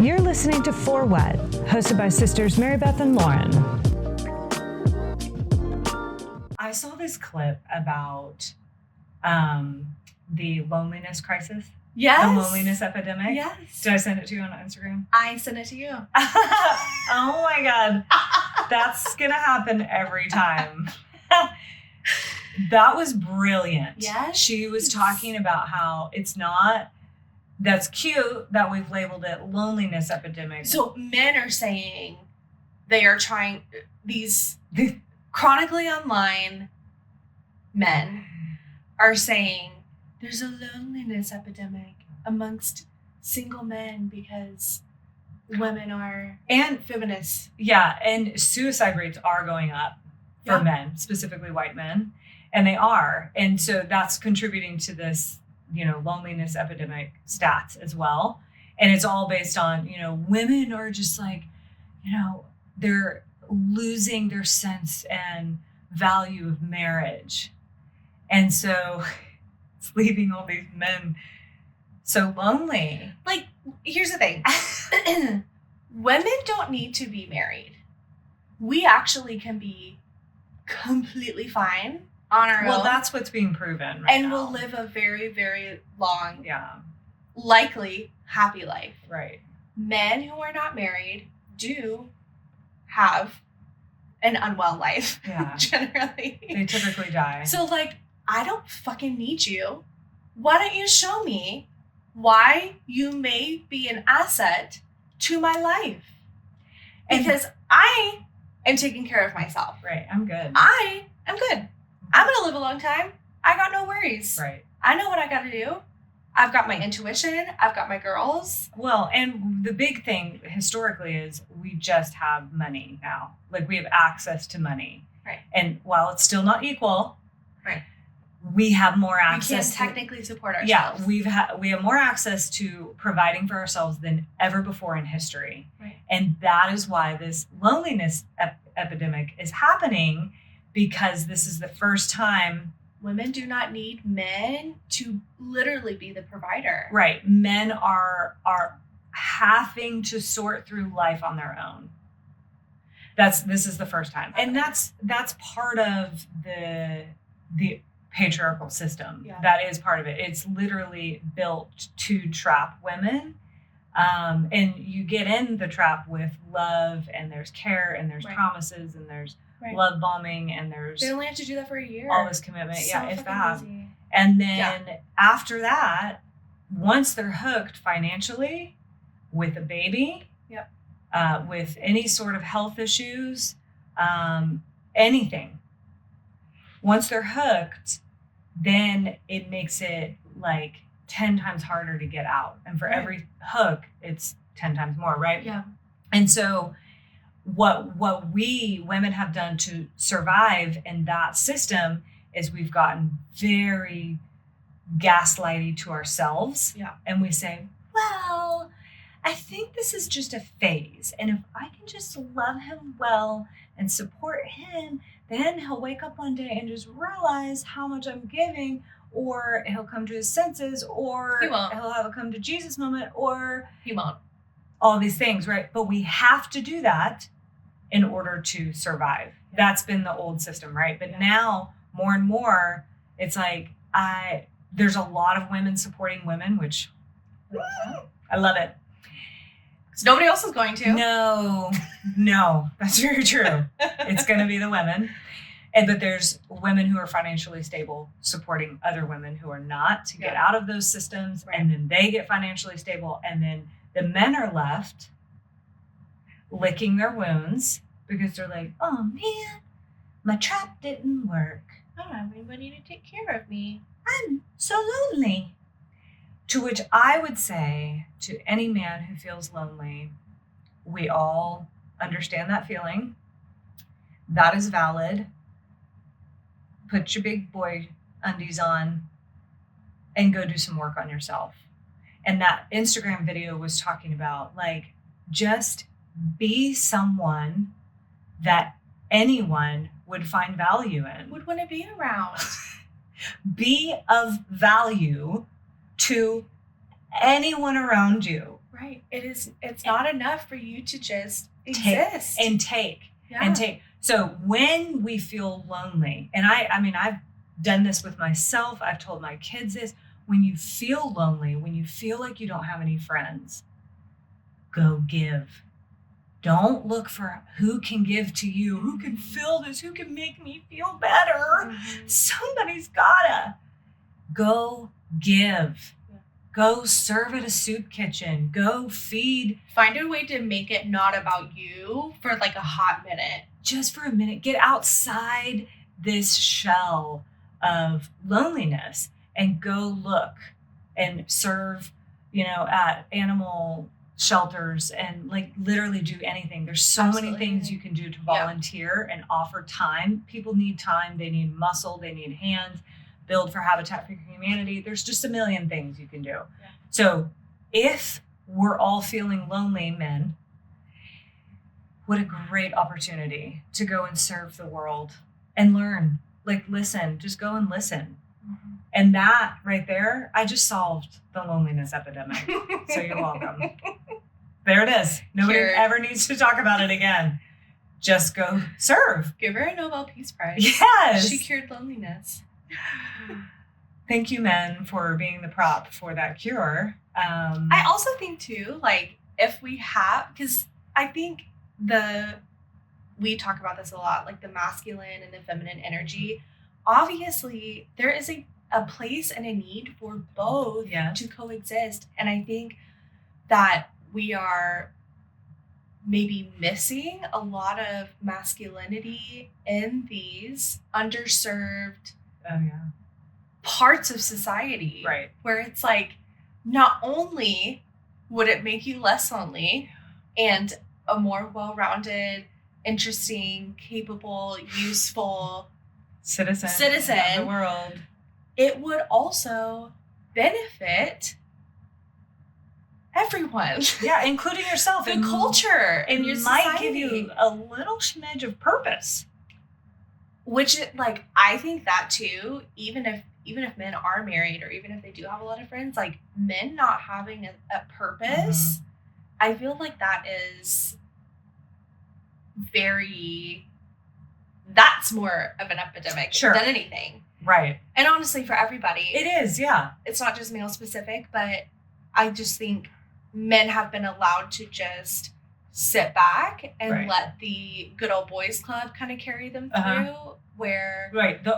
You're listening to For What, hosted by sisters Mary Beth and Lauren. I saw this clip about the loneliness crisis. Yes. The loneliness epidemic. Yes. Did I send it to you on Instagram? I sent it to you. Oh my God. That's going to happen every time. That was brilliant. Yes. She was talking about how it's not, that's cute that we've labeled it loneliness epidemic. So men are saying they are trying, these chronically online men are saying there's a loneliness epidemic amongst single men because women are feminists. Yeah, and suicide rates are going up for men, specifically white men, and they are. And so that's contributing to this, loneliness epidemic stats as well. And it's all based on, women are just like, they're losing their sense and value of marriage. And so it's leaving all these men so lonely. Like, here's the thing. Women don't need to be married. We actually can be completely fine on our own. Well, that's what's being proven and now. We'll live a very, very long, likely happy life. Right. Men who are not married do have an unwell life. Yeah. Generally. They typically die. So, I don't fucking need you. Why don't you show me why you may be an asset to my life? Because I am taking care of myself. Right. I'm good. I am good. I'm going to live a long time. I got no worries. Right. I know what I got to do. I've got my intuition. I've got my girls. Well, and the big thing historically is we just have money now. Like, we have access to money. Right. And while it's still not equal, right, we have more access. We can't technically support ourselves. Yeah, we have more access to providing for ourselves than ever before in history. Right. And that is why this loneliness epidemic is happening, because this is the first time women do not need men to literally be the provider. Right. Men are having to sort through life on their own. This is the first time. And that's part of the patriarchal system. Yeah. That is part of it. It's literally built to trap women. And you get in the trap with love, and there's care, and there's promises, and there's love bombing, and there's... They only have to do that for a year. All this commitment. So yeah, if that. easy. And then after that, once they're hooked financially with a baby, with any sort of health issues, anything, once they're hooked, then it makes it like 10 times harder to get out. And for every hook, it's 10 times more, right? Yeah. And so what we women have done to survive in that system is we've gotten very gaslighty to ourselves. Yeah. And we say, well, I think this is just a phase. And if I can just love him well and support him, then he'll wake up one day and just realize how much I'm giving, or he'll come to his senses, or he'll have a come to Jesus moment, or he won't. All these things, right? But we have to do that in order to survive. That's been the old system, right? But now, more and more, it's like there's a lot of women supporting women, which I love it. So nobody else is going to. No, that's very true. It's going to be the women. But there's women who are financially stable supporting other women who are not to get out of those systems. Right. And then they get financially stable. And then the men are left licking their wounds because they're like, oh man, my trap didn't work. I don't have anybody to take care of me. I'm so lonely. To which I would say to any man who feels lonely, we all understand that feeling. That is valid. Put your big boy undies on and go do some work on yourself. And that Instagram video was talking about, just be someone that anyone would find value in. Would want to be around. Be of value to anyone around you. Right. It's not enough for you to just exist. Take. So when we feel lonely, and I mean, I've done this with myself. I've told my kids this. When you feel lonely, when you feel like you don't have any friends, go give. Don't look for who can give to you, who can fill this, who can make me feel better. Somebody's gotta. Go give. Go serve at a soup kitchen. Go feed. Find a way to make it not about you for like a hot minute. Just for a minute. Get outside this shell of loneliness and go look and serve, at animal shelters and like literally do anything. There's so Absolutely. many things you can do to volunteer and offer time. People need time. They need muscle. They need hands. Build for Habitat for Humanity. There's just a million things you can do. Yeah. So if we're all feeling lonely, men, what a great opportunity to go and serve the world and learn. Like, listen, just go and listen. Mm-hmm. And that right there, I just solved the loneliness epidemic. So you're welcome. There it is. Nobody ever needs to talk about it again. Just go serve. Give her a Nobel Peace Prize. Yes. She cured loneliness. Thank you, men, for being the prop for that cure. I also think too, like if we have, because I think we talk about this a lot, like the masculine and the feminine energy. Obviously, there is a place and a need for both to coexist. And I think that we are maybe missing a lot of masculinity in these underserved parts of society. Right. Where it's like, not only would it make you less lonely and a more well-rounded, interesting, capable, useful citizen of the world, it would also benefit everyone. Yeah, including yourself. The culture and your society. Might give you a little smidge of purpose. Which, like, I think that too, even if men are married or even if they do have a lot of friends, like, men not having a purpose, I feel like that is that's more of an epidemic than anything. Right. And honestly, for everybody. It is, yeah. It's not just male specific, but I just think men have been allowed to just sit back and let the good old boys club kind of carry them through, where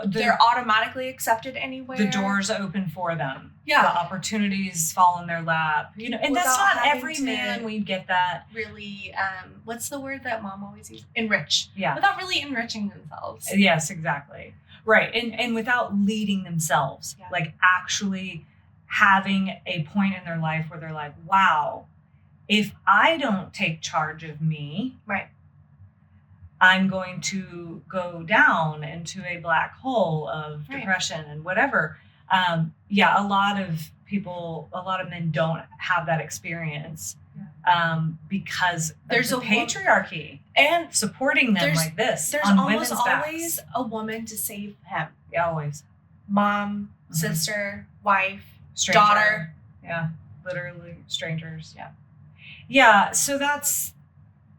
they're automatically accepted anywhere. The doors open for them. Yeah. The opportunities fall in their lap. And that's not every man. We get that. Really, what's the word that mom always uses? Enrich. Yeah. Without really enriching themselves. Yes, exactly. Right. And without leading themselves, like actually having a point in their life where they're like, wow, if I don't take charge of me, I'm going to go down into a black hole of depression and whatever. A lot of men don't have that experience because there's a patriarchy and supporting them like this. There's on almost always backs. A woman to save him. Yeah, always. Mom, sister, wife, stranger. Daughter. Yeah, literally strangers. Yeah. Yeah, so that's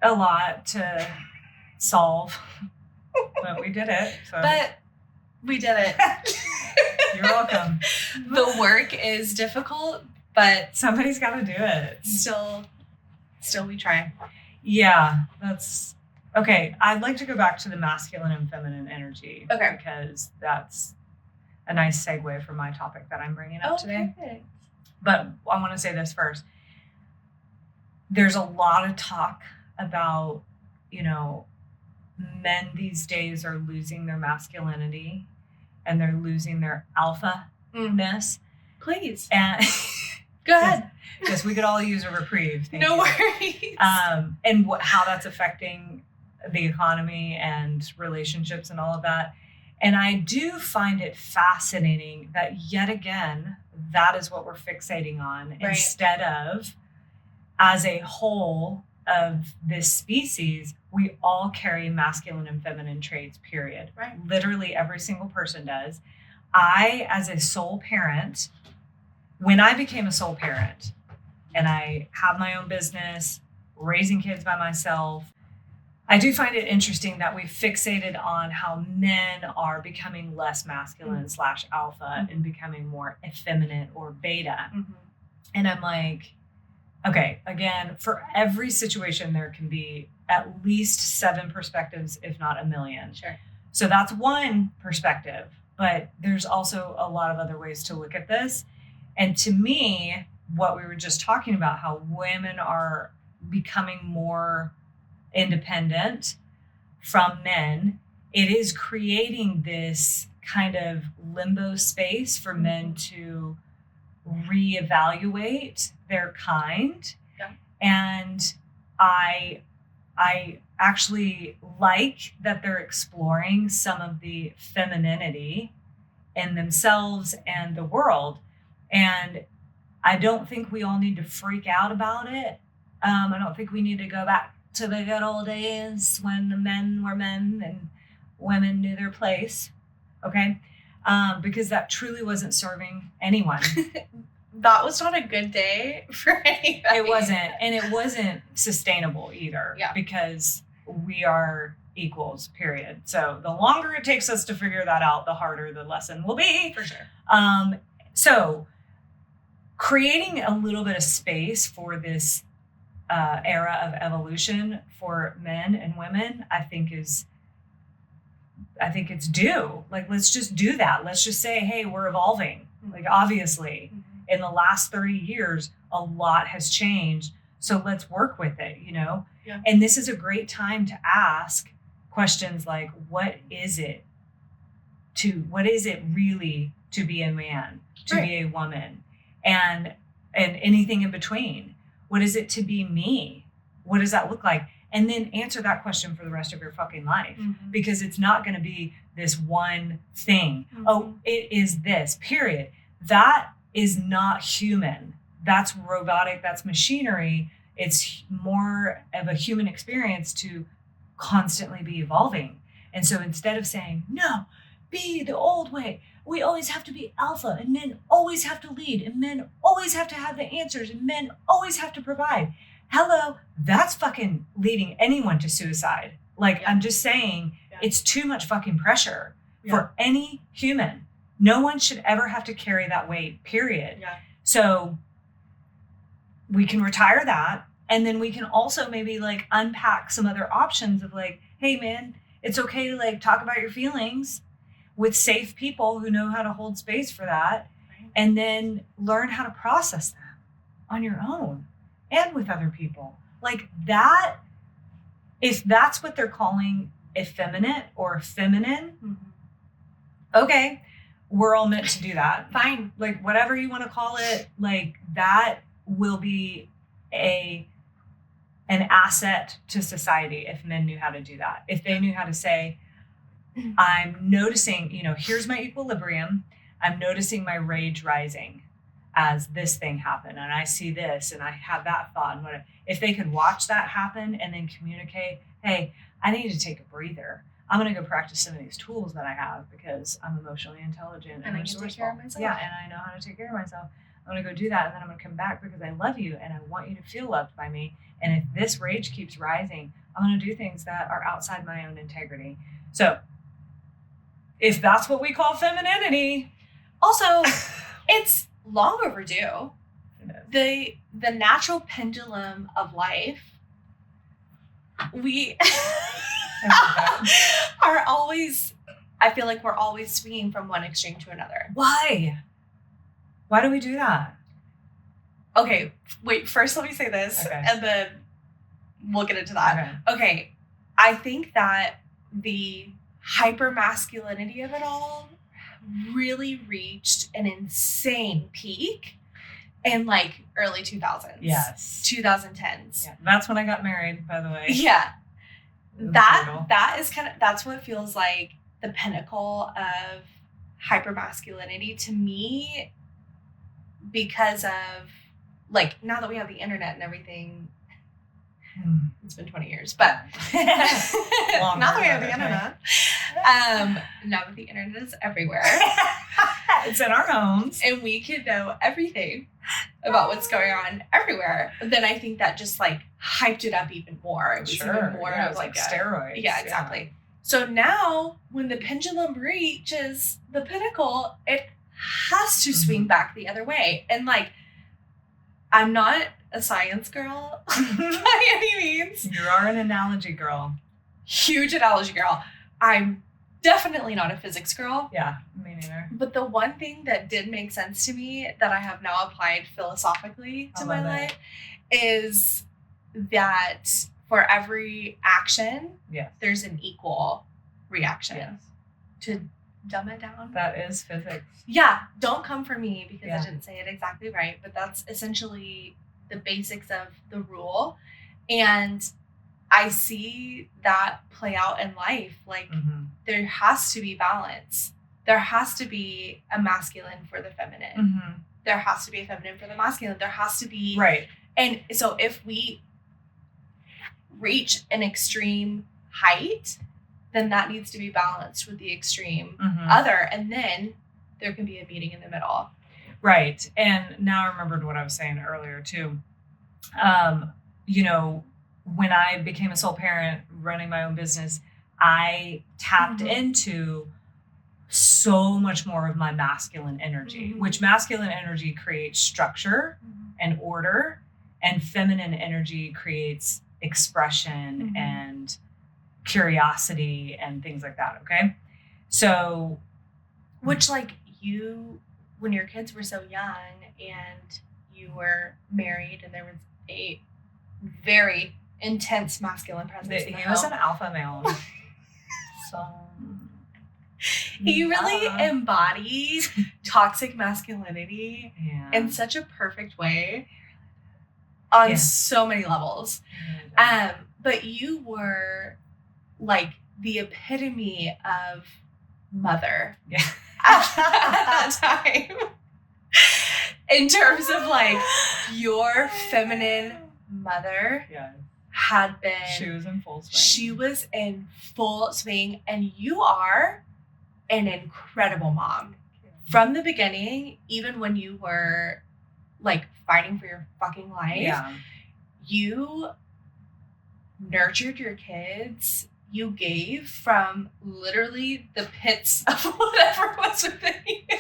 a lot to solve, but we did it. So. But we did it. You're welcome. The work is difficult, but somebody's got to do it. Still we try. Yeah, that's okay. I'd like to go back to the masculine and feminine energy. Okay. Because that's a nice segue for my topic that I'm bringing up today. Perfect. But I want to say this first. There's a lot of talk about, men these days are losing their masculinity and they're losing their alpha-ness. Please. And go ahead. Yes, we could all use a reprieve. No worries. And how that's affecting the economy and relationships and all of that. And I do find it fascinating that yet again, that is what we're fixating on instead of, as a whole of this species, we all carry masculine and feminine traits, period. Right. Literally every single person does. I, as a sole parent, when I became a sole parent, and I have my own business, raising kids by myself, I do find it interesting that we fixated on how men are becoming less masculine / alpha and becoming more effeminate or beta. And I'm like, okay, again, for every situation, there can be at least 7 perspectives, if not a million. Sure. So that's one perspective, but there's also a lot of other ways to look at this. And to me, what we were just talking about, how women are becoming more independent from men, it is creating this kind of limbo space for men to reevaluate their kind. Yeah. And I actually like that they're exploring some of the femininity in themselves and the world. And I don't think we all need to freak out about it. I don't think we need to go back to the good old days when the men were men and women knew their place. Okay. Because that truly wasn't serving anyone. That was not a good day for anybody. It wasn't. And it wasn't sustainable either. Yeah. Because we are equals, period. So the longer it takes us to figure that out, the harder the lesson will be. For sure. So creating a little bit of space for this era of evolution for men and women, I think it's due. Like, let's just do that. Let's just say, hey, we're evolving. Like, obviously, in the last 30 years, a lot has changed. So let's work with it, you know? Yeah. And this is a great time to ask questions like, what is it really to be a man, to be a woman, and anything in between? What is it to be me? What does that look like? And then answer that question for the rest of your fucking life, because it's not going to be this one thing. Oh, it is this, period. That is not human. That's robotic. That's machinery. It's more of a human experience to constantly be evolving. And so instead of saying, no, be the old way, we always have to be alpha, and men always have to lead, and men always have to have the answers, and men always have to provide. Hello, that's fucking leading anyone to suicide. Like, I'm just saying, it's too much fucking pressure for any human. No one should ever have to carry that weight, period. Yeah. So we can retire that. And then we can also maybe like unpack some other options of like, hey man, it's okay to like talk about your feelings with safe people who know how to hold space for that. Right. And then learn how to process them on your own and with other people. Like that, if that's what they're calling effeminate or feminine, okay, we're all meant to do that. Fine. Like whatever you want to call it, like that will be an asset to society if men knew how to do that. If they knew how to say, I'm noticing, here's my equilibrium. I'm noticing my rage rising as this thing happened. And I see this and I have that thought. And whatever. If they could watch that happen and then communicate, hey, I need to take a breather. I'm going to go practice some of these tools that I have because I'm emotionally intelligent and I can take care of myself. Yeah, and I know how to take care of myself. I'm going to go do that, and then I'm going to come back because I love you and I want you to feel loved by me. And if this rage keeps rising, I'm going to do things that are outside my own integrity. So if that's what we call femininity. Also, it's long overdue. The natural pendulum of life, we are always, I feel like we're always swinging from one extreme to another. Why? Why do we do that? Okay, wait, first let me say this, and then we'll get into that. Okay, I think that the hypermasculinity of it all really reached an insane peak in like early 2000s. Yes. 2010s. Yeah, that's when I got married, by the way. Yeah. That is that's what feels like the pinnacle of hypermasculinity to me, because of like, now that we have the internet and everything, it's been 20 years, but now that we have the internet, now that the internet is everywhere, It's in our homes. And we can know everything about what's going on everywhere. Then I think that just like hyped it up even more. It was even more Yeah, it of was like steroids. Yeah, exactly. So now when the pendulum reaches the pinnacle, it has to swing back the other way. And like, I'm not a science girl by any means. You are an analogy girl. Huge analogy girl. I'm definitely not a physics girl. Yeah, me neither. But the one thing that did make sense to me that I have now applied philosophically to my life is that for every action, there's an equal reaction. Yes. To dumb it down. That is physics. Yeah, don't come for me because I didn't say it exactly right, but that's essentially the basics of the rule. And I see that play out in life. Like there has to be balance. There has to be a masculine for the feminine. There has to be a feminine for the masculine. There has to be. Right. And so if we reach an extreme height, then that needs to be balanced with the extreme other. And then there can be a meeting in the middle. Right. And now I remembered what I was saying earlier too. You know, when I became a sole parent running my own business, I tapped into so much more of my masculine energy, which masculine energy creates structure and order, and feminine energy creates expression and curiosity and things like that. Okay. So, which like you, when your kids were so young and you were married and there was a very intense masculine presence. He was an alpha male. So he really embodied toxic masculinity in such a perfect way on so many levels. But you were like the epitome of mother at that time. In terms of like your feminine mother had been. She was in full swing. She was in full swing, and you are an incredible mom. From the beginning, even when you were like fighting for your fucking life, you nurtured your kids. You gave from literally the pits of whatever was within you.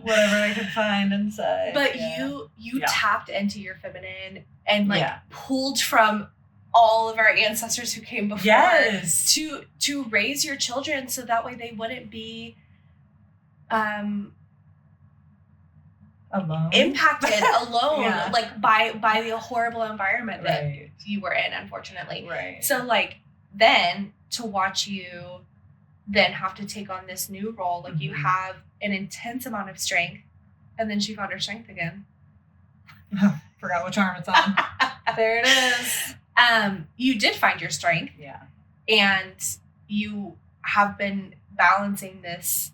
Whatever I could find inside. But you tapped into your feminine and like pulled from all of our ancestors who came before to raise your children so that way they wouldn't be alone, impacted alone like by the horrible environment that you were in, unfortunately. So like then to watch you then have to take on this new role, like you have an intense amount of strength, and then she found her strength again. Forgot which arm it's on. There it is. You did find your strength. Yeah. And you have been balancing this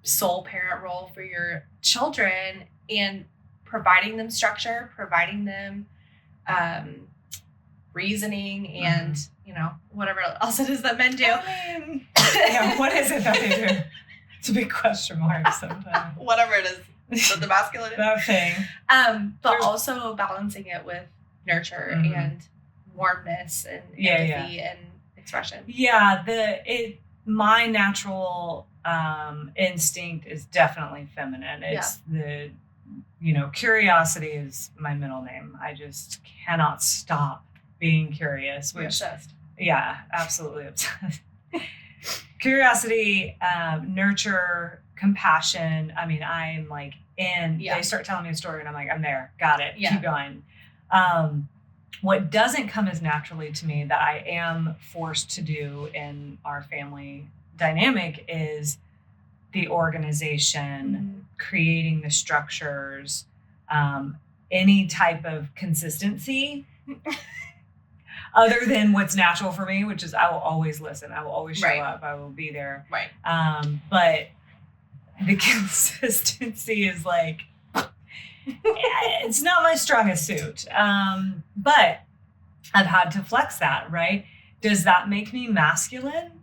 sole parent role for your children and providing them structure, providing them reasoning and, you know, whatever else it is that men do. I mean, what is it that they do? It's a big question mark sometimes. Whatever it is. The masculine. That thing. But also balancing it with nurture and warmness and empathy and expression. Yeah, my natural instinct is definitely feminine. It's the, you know, curiosity is my middle name. I just cannot stop being curious. Which, obsessed. Yeah, absolutely obsessed. Curiosity, nurture, compassion. I mean, I'm like they start telling me a story and I'm like, I'm there. Got it. Keep going. What doesn't come as naturally to me that I am forced to do in our family dynamic is the organization, creating the structures, any type of consistency other than what's natural for me, which is I will always listen. I will always show up. I will be there. Right. But the consistency is like, it's not my strongest suit. But I've had to flex that, right? Does that make me masculine?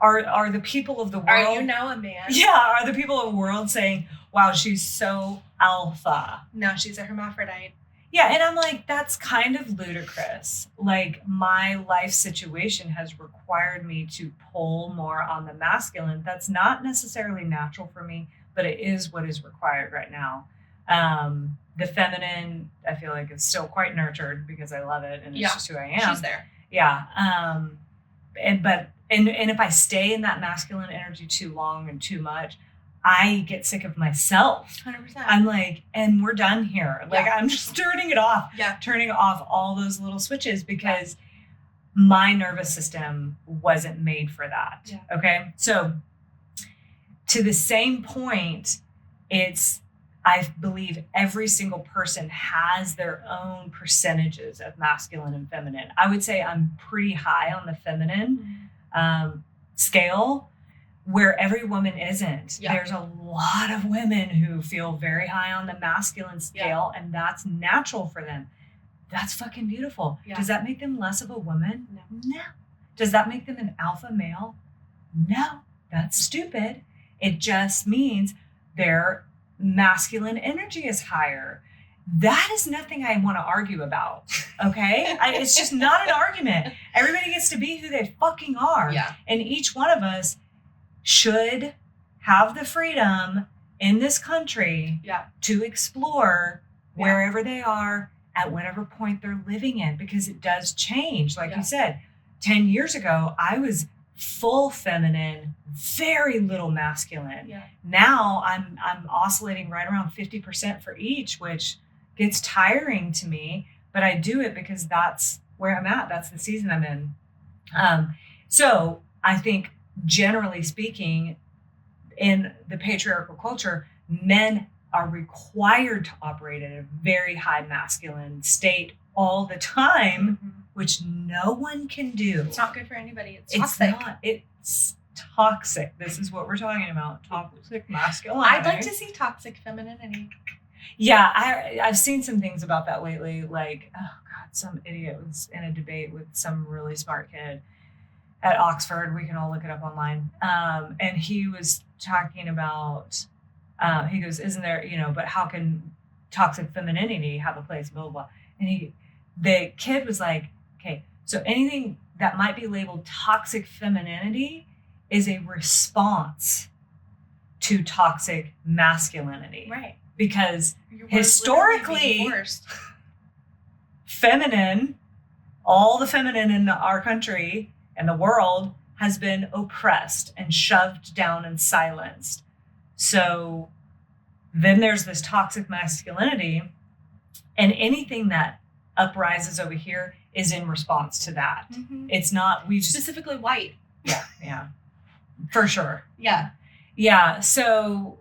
Are the people of the world? Are you now a man? Yeah, are the people of the world saying, "Wow, she's so alpha"? No, she's a hermaphrodite. Yeah, and I'm like, that's kind of ludicrous. Like, my life situation has required me to pull more on the masculine. That's not necessarily natural for me, but it is what is required right now. The feminine, I feel like, is still quite nurtured because I love it and it's just who I am. She's there. Yeah. And if I stay in that masculine energy too long and too much, I get sick of myself. 100%. I'm like, and we're done here. Like, I'm just turning it off. Yeah. Turning off all those little switches because my nervous system wasn't made for that. Yeah. Okay. So to the same point, I believe every single person has their own percentages of masculine and feminine. I would say I'm pretty high on the feminine scale, where every woman isn't. Yeah. There's a lot of women who feel very high on the masculine scale, and that's natural for them. That's fucking beautiful. Yeah. Does that make them less of a woman? No. Does that make them an alpha male? No. That's stupid. It just means their masculine energy is higher. That is nothing I want to argue about. Okay? It's just not an argument. Everybody gets to be who they fucking are. Yeah. And each one of us should have the freedom in this country to explore wherever they are at whatever point they're living in, because it does change. Like you said, 10 years ago, I was full feminine, very little masculine. Yeah. Now I'm oscillating right around 50% for each, which gets tiring to me, but I do it because that's where I'm at. That's the season I'm in. So I think, generally speaking, in the patriarchal culture, men are required to operate at a very high masculine state all the time, which no one can do. It's not good for anybody. It's toxic. It's toxic. This is what we're talking about. Toxic masculinity. I'd like to see toxic femininity. Yeah, I've seen some things about that lately. Like, oh God, some idiot was in a debate with some really smart kid at Oxford. We can all look it up online. And he was talking about, he goes, isn't there, but how can toxic femininity have a place, blah, blah, blah. And the kid was like, okay, so anything that might be labeled toxic femininity is a response to toxic masculinity. Right. Because You're historically, feminine, all the feminine in our country and the world has been oppressed and shoved down and silenced. So then there's this toxic masculinity, and anything that uprises over here is in response to that. Mm-hmm. It's not, specifically white. Yeah, for sure. Yeah. So,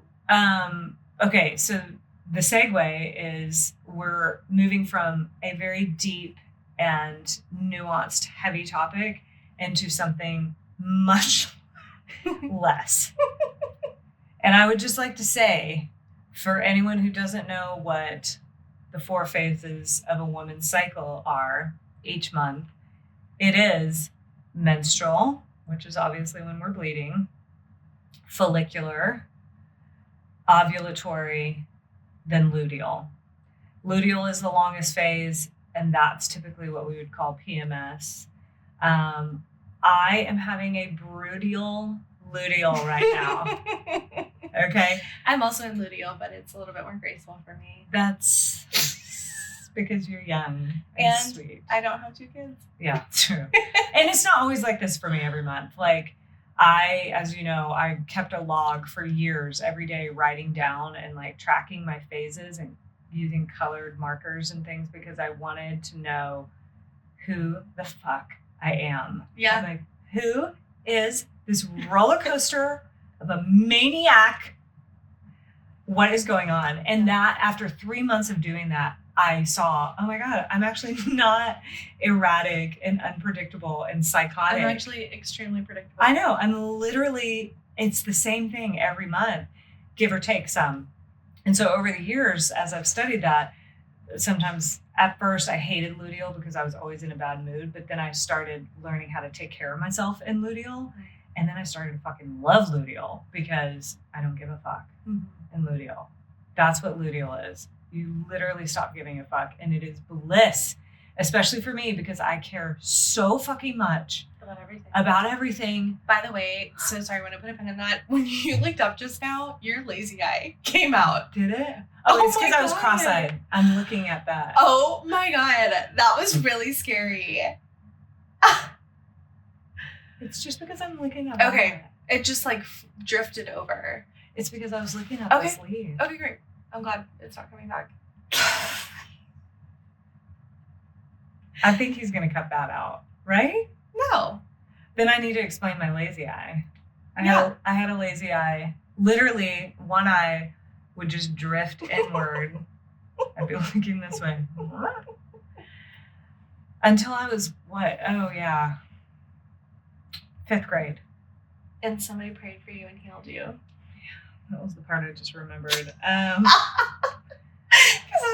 okay. So the segue is we're moving from a very deep and nuanced, heavy topic into something much less. And I would just like to say, for anyone who doesn't know what the 4 phases of a woman's cycle are each month, it is menstrual, which is obviously when we're bleeding, follicular, ovulatory, then luteal. Luteal is the longest phase, and that's typically what we would call PMS. I am having a brutal luteal right now. Okay. I'm also in luteal, but it's a little bit more graceful for me. That's because you're young and sweet. I don't have 2 kids. Yeah, true. And it's not always like this for me every month. Like, as you know, I kept a log for years, every day writing down and like tracking my phases and using colored markers and things because I wanted to know who the fuck I am. Yeah. I'm like, who is this roller coaster of a maniac? What is going on? And that after 3 months of doing that, I saw, oh my God, I'm actually not erratic and unpredictable and psychotic. I'm actually extremely predictable. I know. I'm literally, it's the same thing every month, give or take some. And so over the years, as I've studied that, sometimes at first I hated luteal because I was always in a bad mood, but then I started learning how to take care of myself in luteal. And then I started to fucking love luteal because I don't give a fuck in luteal. That's what luteal is. You literally stop giving a fuck, and it is bliss, especially for me because I care so fucking much about everything. By the way, so sorry, I want to put a pin in that. When you looked up just now, your lazy eye came out. Did it? Oh, it's because I was cross-eyed. I'm looking at that. Oh my God. That was really scary. It's just because I'm looking at Okay. It just like drifted over. It's because I was looking at the sleeve. Okay, great. I'm glad it's not coming back. I think he's going to cut that out, right? No. Then I need to explain my lazy eye. I had a lazy eye. Literally, one eye would just drift inward. I'd be looking this way. Until I was, what? Oh, yeah. 5th grade. And somebody prayed for you and healed you. Yeah, that was the part I just remembered. Because I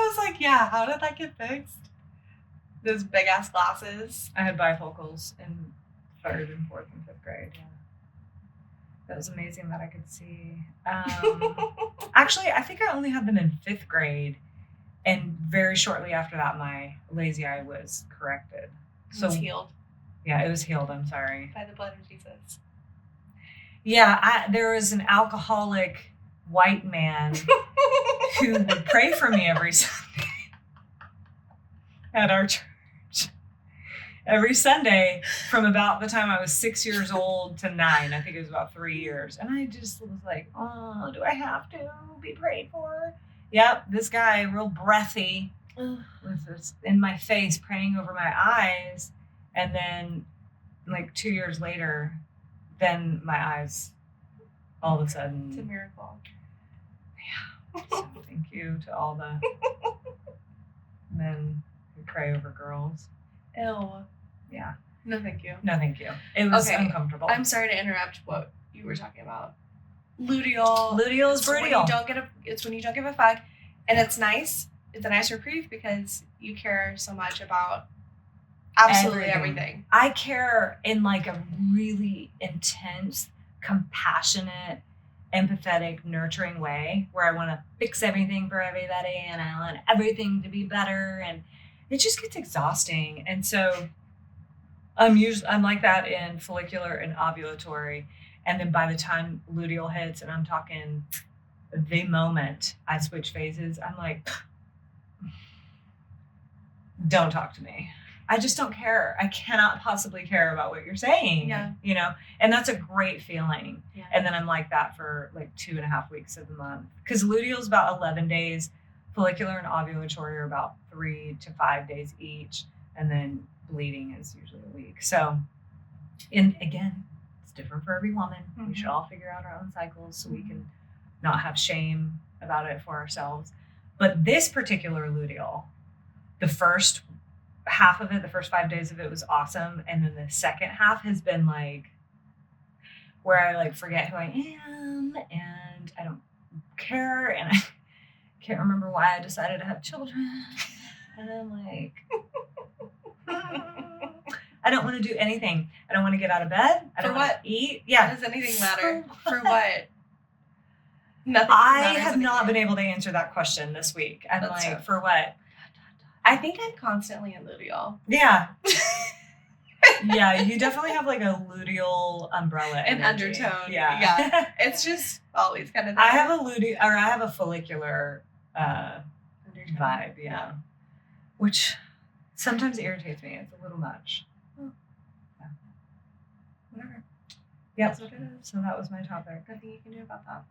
was like, yeah, how did that get fixed? Those big ass glasses. I had bifocals in 3rd and 4th and 5th grade. Yeah, that was amazing that I could see. Actually, I think I only had them in 5th grade, and very shortly after that, my lazy eye was corrected. So it was healed. Yeah, it was healed. I'm sorry. By the blood of Jesus. Yeah, there was an alcoholic white man who would pray for me every Sunday at our church. Every Sunday from about the time I was 6 years old to 9. I think it was about 3 years. And I just was like, oh, do I have to be prayed for? Yep, this guy, real breathy, was just in my face, praying over my eyes. And then, like 2 years later, then my eyes, all of a sudden. It's a miracle. Yeah. So thank you to all the men who pray over girls. Ew. Yeah. No, thank you. No, thank you. It was uncomfortable. I'm sorry to interrupt what you were talking about. Luteal. Luteal is brutal. It's when you don't give a fuck. And it's nice. It's a nice reprieve because you care so much about absolutely everything. I care in like a really intense, compassionate, empathetic, nurturing way where I want to fix everything for everybody and I want everything to be better, and it just gets exhausting. And so I'm like that in follicular and ovulatory, and then by the time luteal hits, and I'm talking the moment I switch phases, I'm like, don't talk to me. I just don't care. I cannot possibly care about what you're saying. Yeah. You know, and that's a great feeling. Yeah. And then I'm like that for like 2.5 weeks of the month. Because luteal is about 11 days. Follicular and ovulatory are about 3 to 5 days each. And then bleeding is usually a week. So, again, it's different for every woman. Mm-hmm. We should all figure out our own cycles so we can not have shame about it for ourselves. But this particular luteal, the first half of it, the first 5 days of it was awesome. And then the second half has been like where I like forget who I am and I don't care. And I can't remember why I decided to have children. And I'm like, I don't want to do anything. I don't want to get out of bed. I don't want to eat. Yeah. Does anything matter? For what? Nothing. I have not been able to answer that question this week. I'm That's like, for what? I think I'm constantly in luteal. Yeah. Yeah, you definitely have like a luteal umbrella. An energy. Undertone. Yeah. Yeah. It's just always kind of there. I have a luteal, or I have a follicular vibe, yeah. Which sometimes irritates me. It's a little much. Oh. Yeah. Whatever. Yep. That's what it is. So that was my topic. Nothing you can do about that.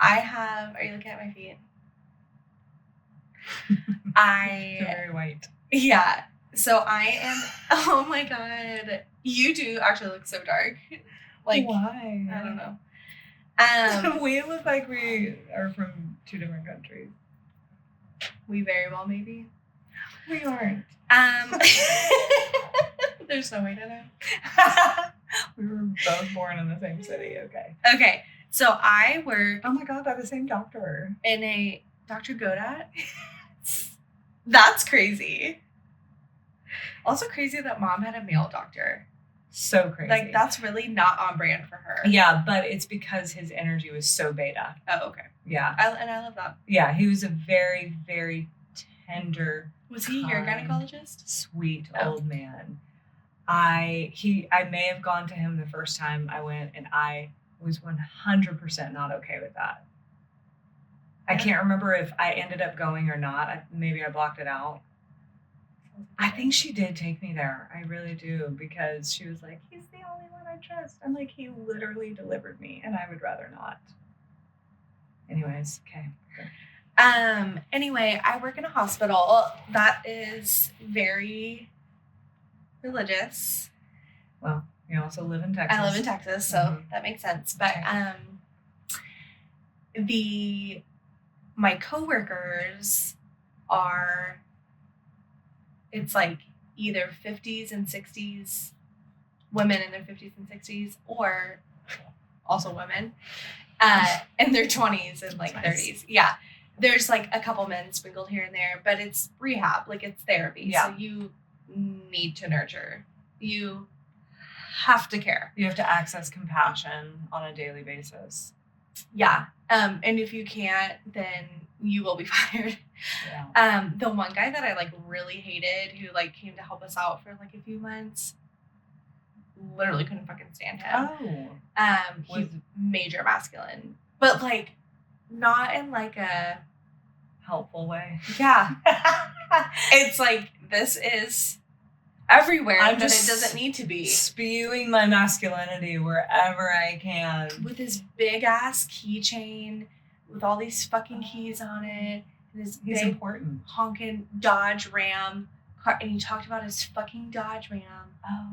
Are you looking at my feet? They're very white. Yeah. So I am, oh my God. You do actually look so dark. Like, why? I don't know. We look like we are from 2 different countries. We very well may be. We aren't. There's no way to know. We were both born in the same city. Okay. Okay. So I work. Oh my God, by the same doctor. In a Dr. Godat. That's crazy. Also crazy that mom had a male doctor. So crazy. Like, that's really not on brand for her. Yeah, but it's because his energy was so beta. Oh, okay. Yeah. I love that. Yeah, he was a very, very tender, Was he your kind, gynecologist? sweet Oh. old man. I may have gone to him the first time I went, and I was 100% not okay with that. I can't remember if I ended up going or not. Maybe I blocked it out. I think she did take me there. I really do, because she was like, he's the only one I trust. I'm like, he literally delivered me, and I would rather not. Anyways, okay. Anyway, I work in a hospital that is very religious. Well, you also live in Texas. I live in Texas, so that makes sense. But my coworkers are, it's like either 50s and 60s, women in their 50s and 60s, or also women in their 20s and like 30s. Yeah. There's like a couple men sprinkled here and there, but it's rehab, like it's therapy. Yeah. So you need to nurture. You have to care. You have to access compassion on a daily basis. Yeah. And if you can't, then you will be fired. Yeah. The one guy that I like really hated, who like came to help us out for like a few months, literally couldn't fucking stand him. Oh. He's major masculine, but like not in like a helpful way. Yeah. It's like, this is everywhere, I'm but just it doesn't need to be. Spewing my masculinity wherever I can. With his big ass keychain with all these fucking keys on it, and his He's big important. honking Dodge Ram car, and he talked about his fucking Dodge Ram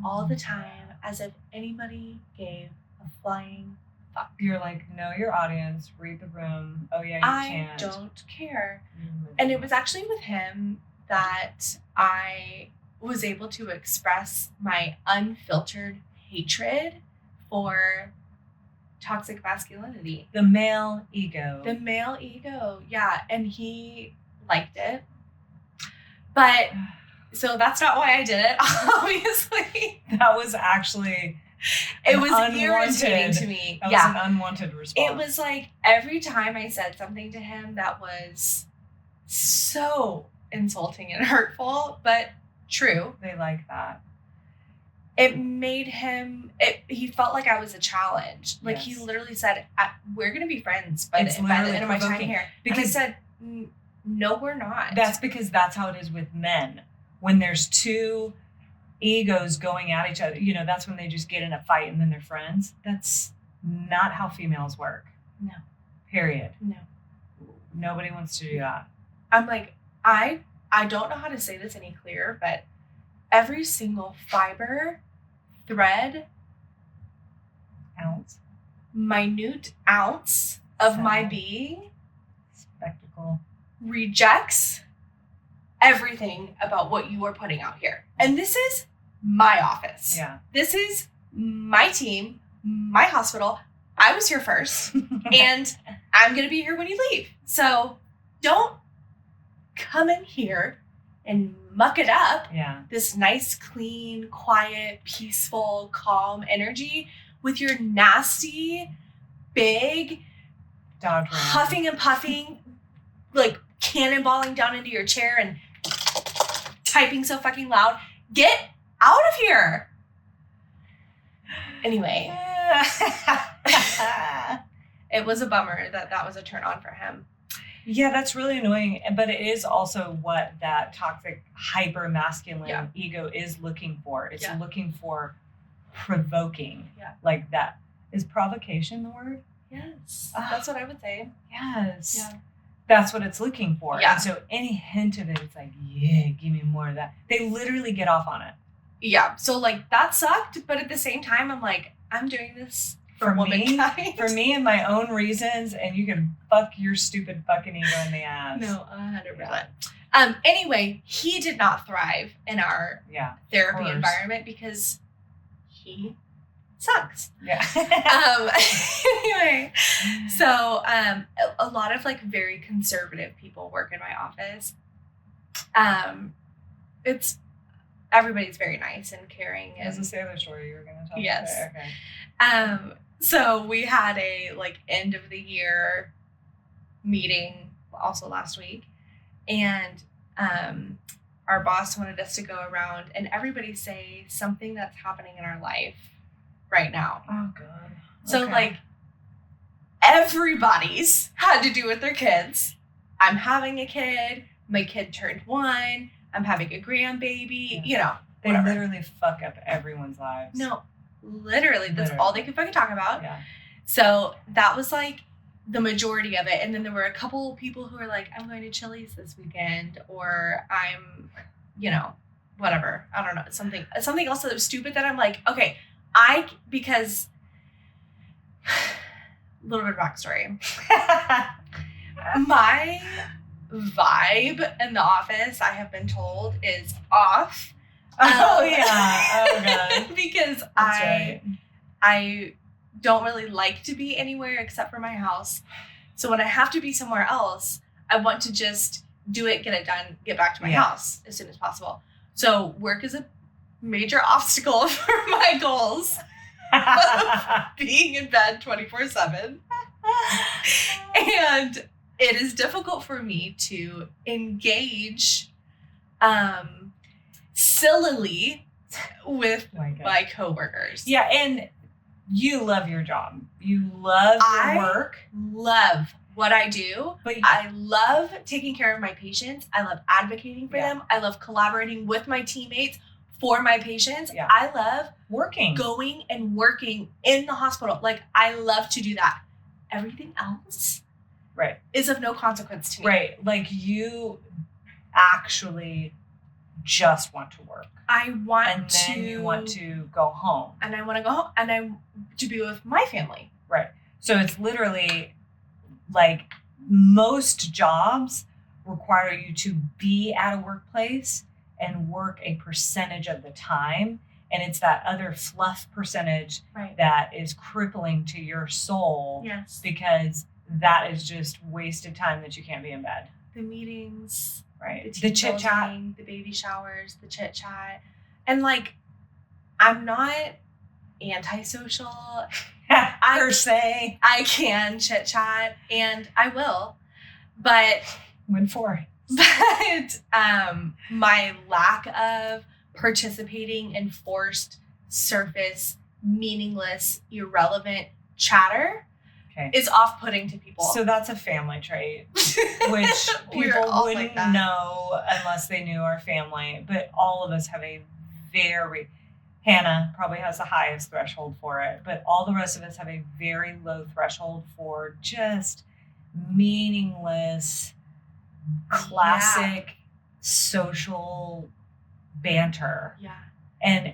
all the time as if anybody gave a flying fuck. You're like, know your audience, read the room. Oh yeah, you I can't. don't care. And it was actually with him that I was able to express my unfiltered hatred for toxic masculinity. The male ego. The male ego, yeah. And he liked it. But, so that's not why I did it, obviously. That was actually it was irritating to me. That was an unwanted response. It was like every time I said something to him that was so insulting and hurtful, but true. They like that. It made him, he felt like I was a challenge. Like he literally said, we're going to be friends by the end of my time here. Because I said, no, we're not. That's because that's how it is with men. When there's two egos going at each other, you know, that's when they just get in a fight and then they're friends. That's not how females work. No. Period. No. Nobody wants to do that. I'm like, I don't know how to say this any clearer, but every single fiber, thread, ounce, minute ounce of my being, spectacle, rejects everything about what you are putting out here. And this is my office. Yeah. This is my team, my hospital. I was here first, and I'm going to be here when you leave. So don't come in here and muck it up. Yeah. This nice, clean, quiet, peaceful, calm energy with your nasty, big, Dodge Ram. huffing and puffing, like cannonballing down into your chair and typing so fucking loud. Get out of here. Anyway. It was a bummer that was a turn on for him. Yeah, that's really annoying. But it is also what that toxic, hyper masculine ego is looking for. It's looking for provoking. Yeah. Like that. Is provocation the word? Yes. That's what I would say. Yes. Yeah. That's what it's looking for. Yeah. And so any hint of it, it's like, yeah, give me more of that. They literally get off on it. Yeah. So like that sucked. But at the same time, I'm like, I'm doing this for womankind. For me and my own reasons, and you can fuck your stupid fucking ego in the ass. No, 100%. Anyway, he did not thrive in our therapy environment because he sucks. Yeah. Anyway, so a lot of like very conservative people work in my office. It's everybody's very nice and caring. Is this the other story you were going to tell? Yes. Okay. So we had a like end of the year meeting also last week, and our boss wanted us to go around and everybody say something that's happening in our life right now. Oh God. So Okay. like everybody's had to do with their kids. I'm having a kid. My kid turned 1. I'm having a grandbaby. Yeah. You know, They whatever. literally fuck up everyone's lives. No, literally, that's all they could fucking talk about. Yeah. So that was like the majority of it. And then there were a couple people who were like, I'm going to Chili's this weekend, or I'm, you know, whatever. I don't know. Something else that was stupid that I'm like, okay, because a little bit of backstory. My vibe in the office, I have been told, is off. Oh yeah. Oh God. Because That's I right. I don't really like to be anywhere except for my house. So when I have to be somewhere else, I want to just do it, get it done, get back to my Yeah. house as soon as possible. So work is a major obstacle for my goals. Being in bed 24/7. And it is difficult for me to engage sillily with Oh my God. my coworkers. Yeah, and you love your job. You love your work, Love what I do. but I love taking care of my patients. I love advocating for Yeah. them. I love collaborating with my teammates for my patients. Yeah. I love working. going and working in the hospital. Like, I love to do that. Everything else Right. is of no consequence to me. Right. Like you actually just want to work. I want And then to you want to go home. and I want to go home and I to be with my family. Right. So it's literally like most jobs require you to be at a workplace and work a percentage of the time. And it's that other fluff percentage Right. that is crippling to your soul Yes. because that is just wasted time that you can't be in bed. The meetings, Right. the The chit chat. building, the baby showers, the chit chat. And like, I'm not antisocial. Per se. I can chit chat and I will. But When for. my lack of participating in forced, surface, meaningless, irrelevant chatter Okay. is off-putting to people. So that's a family trait, which We're people all wouldn't like that. know unless they knew our family. But all of us have a Hannah probably has the highest threshold for it, but all the rest of us have a very low threshold for just meaningless, classic social banter. Yeah. And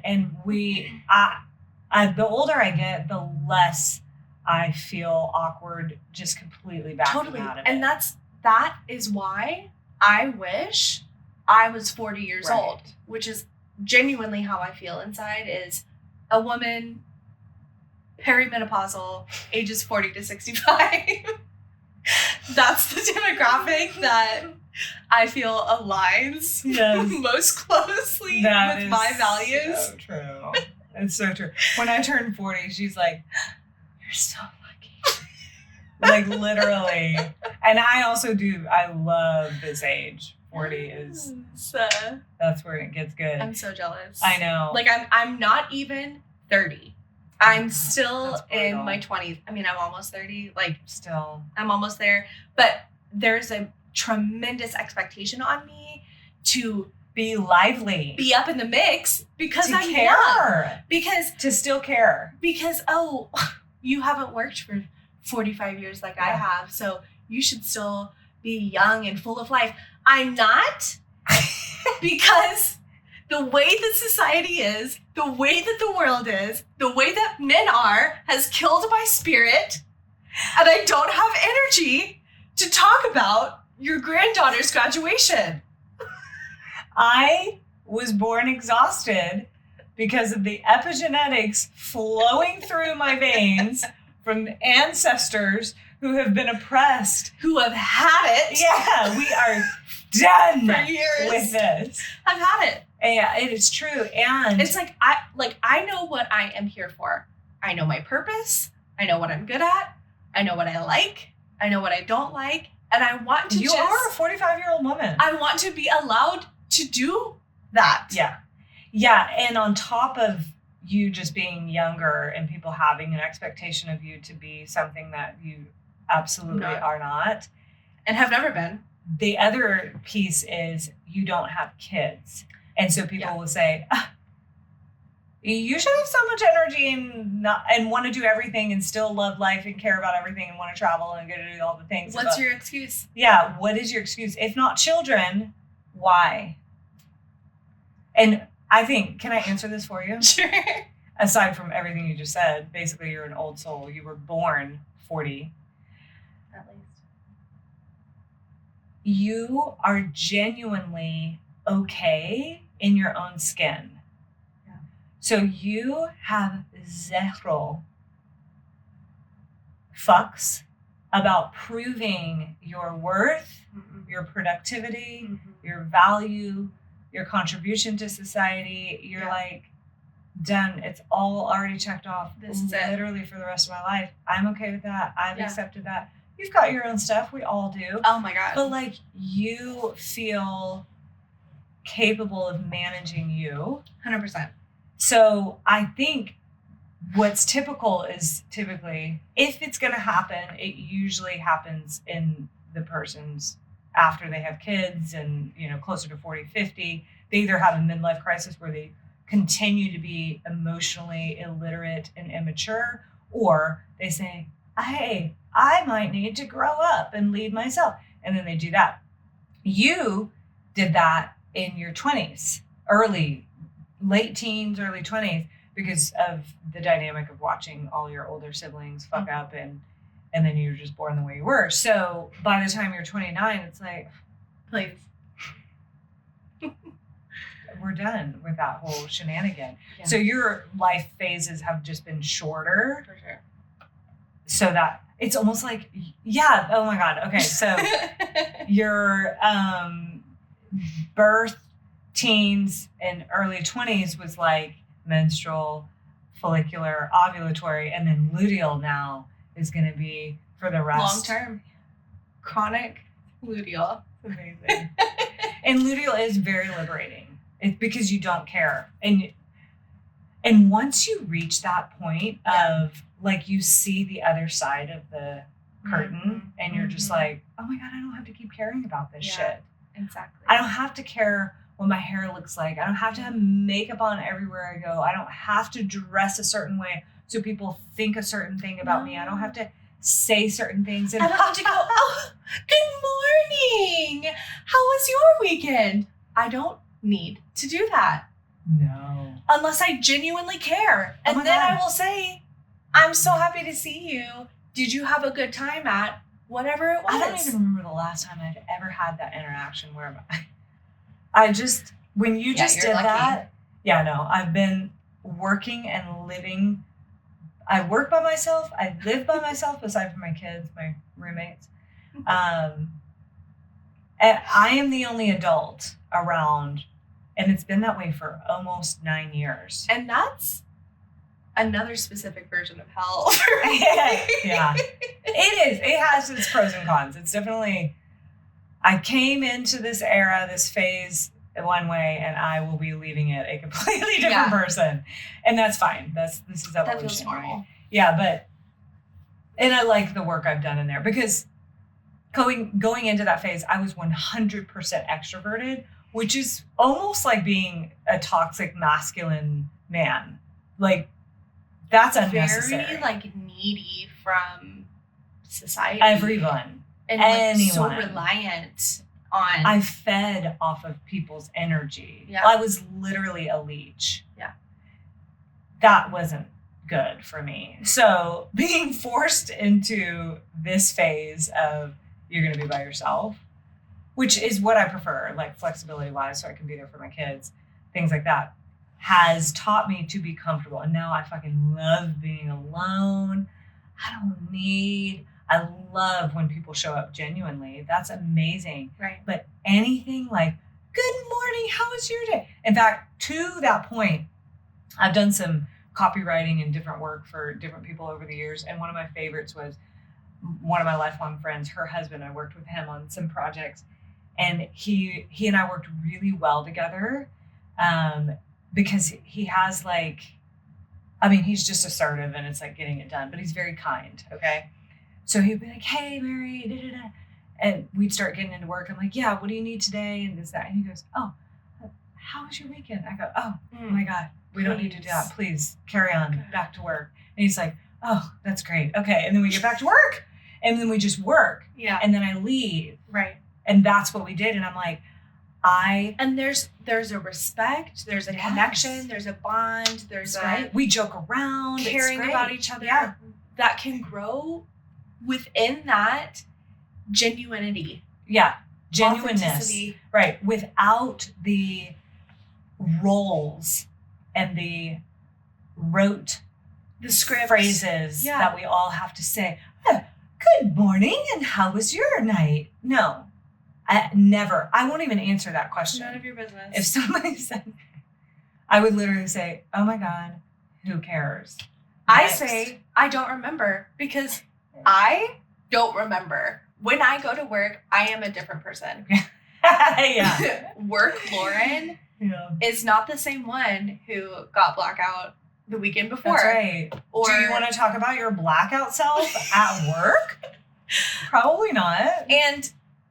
I the older I get, the less I feel awkward just completely backing Totally. out of And it. that is why I wish I was 40 years Right. old, which is genuinely how I feel inside, is a woman, perimenopausal, ages 40 to 65. That's the demographic that I feel aligns Yes. most closely That with is my values. So true. It's so true. When I turned 40, she's like, "You're so lucky." Like literally. And I also do. I love this age. 40 is that's where it gets good. I'm so jealous. I know. Like I'm not even 30. I'm still That's in brutal. my 20s. I mean, I'm almost 30. Like, Still. I'm almost there. But there's a tremendous expectation on me to Be lively. be up in the mix because to I'm young. care. Because To still care. oh, you haven't worked for 45 years like I Yeah. have, so you should still be young and full of life. I'm not, because the way that society is, the way that the world is, the way that men are has killed my spirit, and I don't have energy to talk about your granddaughter's graduation. I was born exhausted because of the epigenetics flowing through my veins from ancestors who have been oppressed, who have had it. Yeah, we are done for years with this. I've had it. Yeah, it is true. And it's like I know what I am here for. I know my purpose. I know what I'm good at. I know what I like. I know what I don't like. And I want to You are a 45-year-old woman. I want to be allowed to do that. Yeah. Yeah. And on top of you just being younger and people having an expectation of you to be something that you absolutely are not. And have never been. The other piece is you don't have kids. And so people will say, you should have so much energy and want to do everything and still love life and care about everything and want to travel and go to do all the things. What's your excuse? Yeah. What is your excuse? If not children, why? And I think, can I answer this for you? Sure. Aside from everything you just said, basically you're an old soul. You were born 40. At least. You are genuinely okay in your own skin. So you have zero fucks about proving your worth, your productivity, your value, your contribution to society. You're like, done. It's all already checked off. This is literally for the rest of my life. I'm okay with that. I've accepted that. You've got your own stuff. We all do. Oh my God. But like you feel capable of managing you. 100%. So I think what's typical is typically, if it's going to happen, it usually happens in the person's after they have kids and, closer to 40, 50. They either have a midlife crisis where they continue to be emotionally illiterate and immature, or they say, hey, I might need to grow up and lead myself. And then they do that. You did that in your 20s, late teens, early 20s, because of the dynamic of watching all your older siblings fuck up and then you were just born the way you were. So by the time you're 29, it's like, please, we're done with that whole shenanigan. Yeah. So your life phases have just been shorter. For sure. So that it's almost like, oh my God. Okay. So your birth, teens, and early 20s was like menstrual, follicular, ovulatory, and then luteal now is going to be for the rest. Long term. Chronic luteal. Amazing. And luteal is very liberating. It's because you don't care. And once you reach that point of like you see the other side of the curtain and you're just like, oh my God, I don't have to keep caring about this shit. Exactly. I don't have to care what my hair looks like. I don't have to have makeup on everywhere I go. I don't have to dress a certain way so people think a certain thing about me. I don't have to say certain things. And I don't have to go, oh, good morning. How was your weekend? I don't need to do that. No. Unless I genuinely care. And then I will say, I'm so happy to see you. Did you have a good time at whatever it was? I don't even remember the last time I've ever had that interaction where I just, when you just did that, I've been working and living. I work by myself. I live by myself, aside from my kids, my roommates. And I am the only adult around, and it's been that way for almost 9 years. And that's another specific version of hell. Yeah, it is. It has its pros and cons. It's definitely, I came into this era, this phase one way, and I will be leaving it a completely different person. And that's fine. This is evolution. That feels normal. Right? Yeah, and I like the work I've done in there because going into that phase, I was 100% extroverted, which is almost like being a toxic masculine man. Like, that's unnecessary. Very, like, needy from society. Everyone. And anyone. So reliant on. I fed off of people's energy. Yeah. I was literally a leech. Yeah. That wasn't good for me. So being forced into this phase of you're going to be by yourself, which is what I prefer, like flexibility wise, so I can be there for my kids, things like that, has taught me to be comfortable. And now I fucking love being alone. I don't need I love when people show up genuinely. That's amazing. Right. But anything like, good morning, how was your day? In fact, to that point, I've done some copywriting and different work for different people over the years. And one of my favorites was one of my lifelong friends, her husband. I worked with him on some projects, and he and I worked really well together, because he has like, I mean, he's just assertive and it's like getting it done, but he's very kind. Okay. So he'd be like, hey, Mary, da, da, da. And we'd start getting into work. I'm like, yeah, what do you need today? And this, that. And he goes, oh, how was your weekend? I go, oh my God, we don't need to do that. Please carry on back to work. And he's like, oh, that's great. Okay. And then we get back to work, and then we just work. Yeah. And then I leave. Right. And that's what we did. And I'm like, and there's a respect, there's a connection, there's a bond, there's we joke around, caring about each other. Yeah. That can grow within that genuinity. Yeah. Genuineness. Authenticity. Right. Without the roles and the rote The script. phrases Yeah. that we all have to say. Oh, good morning, and how was your night? No. Never. I won't even answer that question. None of your business. If somebody said, I would literally say, oh my God, who cares? I Next. say, I don't remember, because I don't remember. When I go to work, I am a different person. Yeah. Work Lauren Yeah. is not the same one who got blackout the weekend before. That's right. Or do you want to talk about your blackout self at work? Probably not. And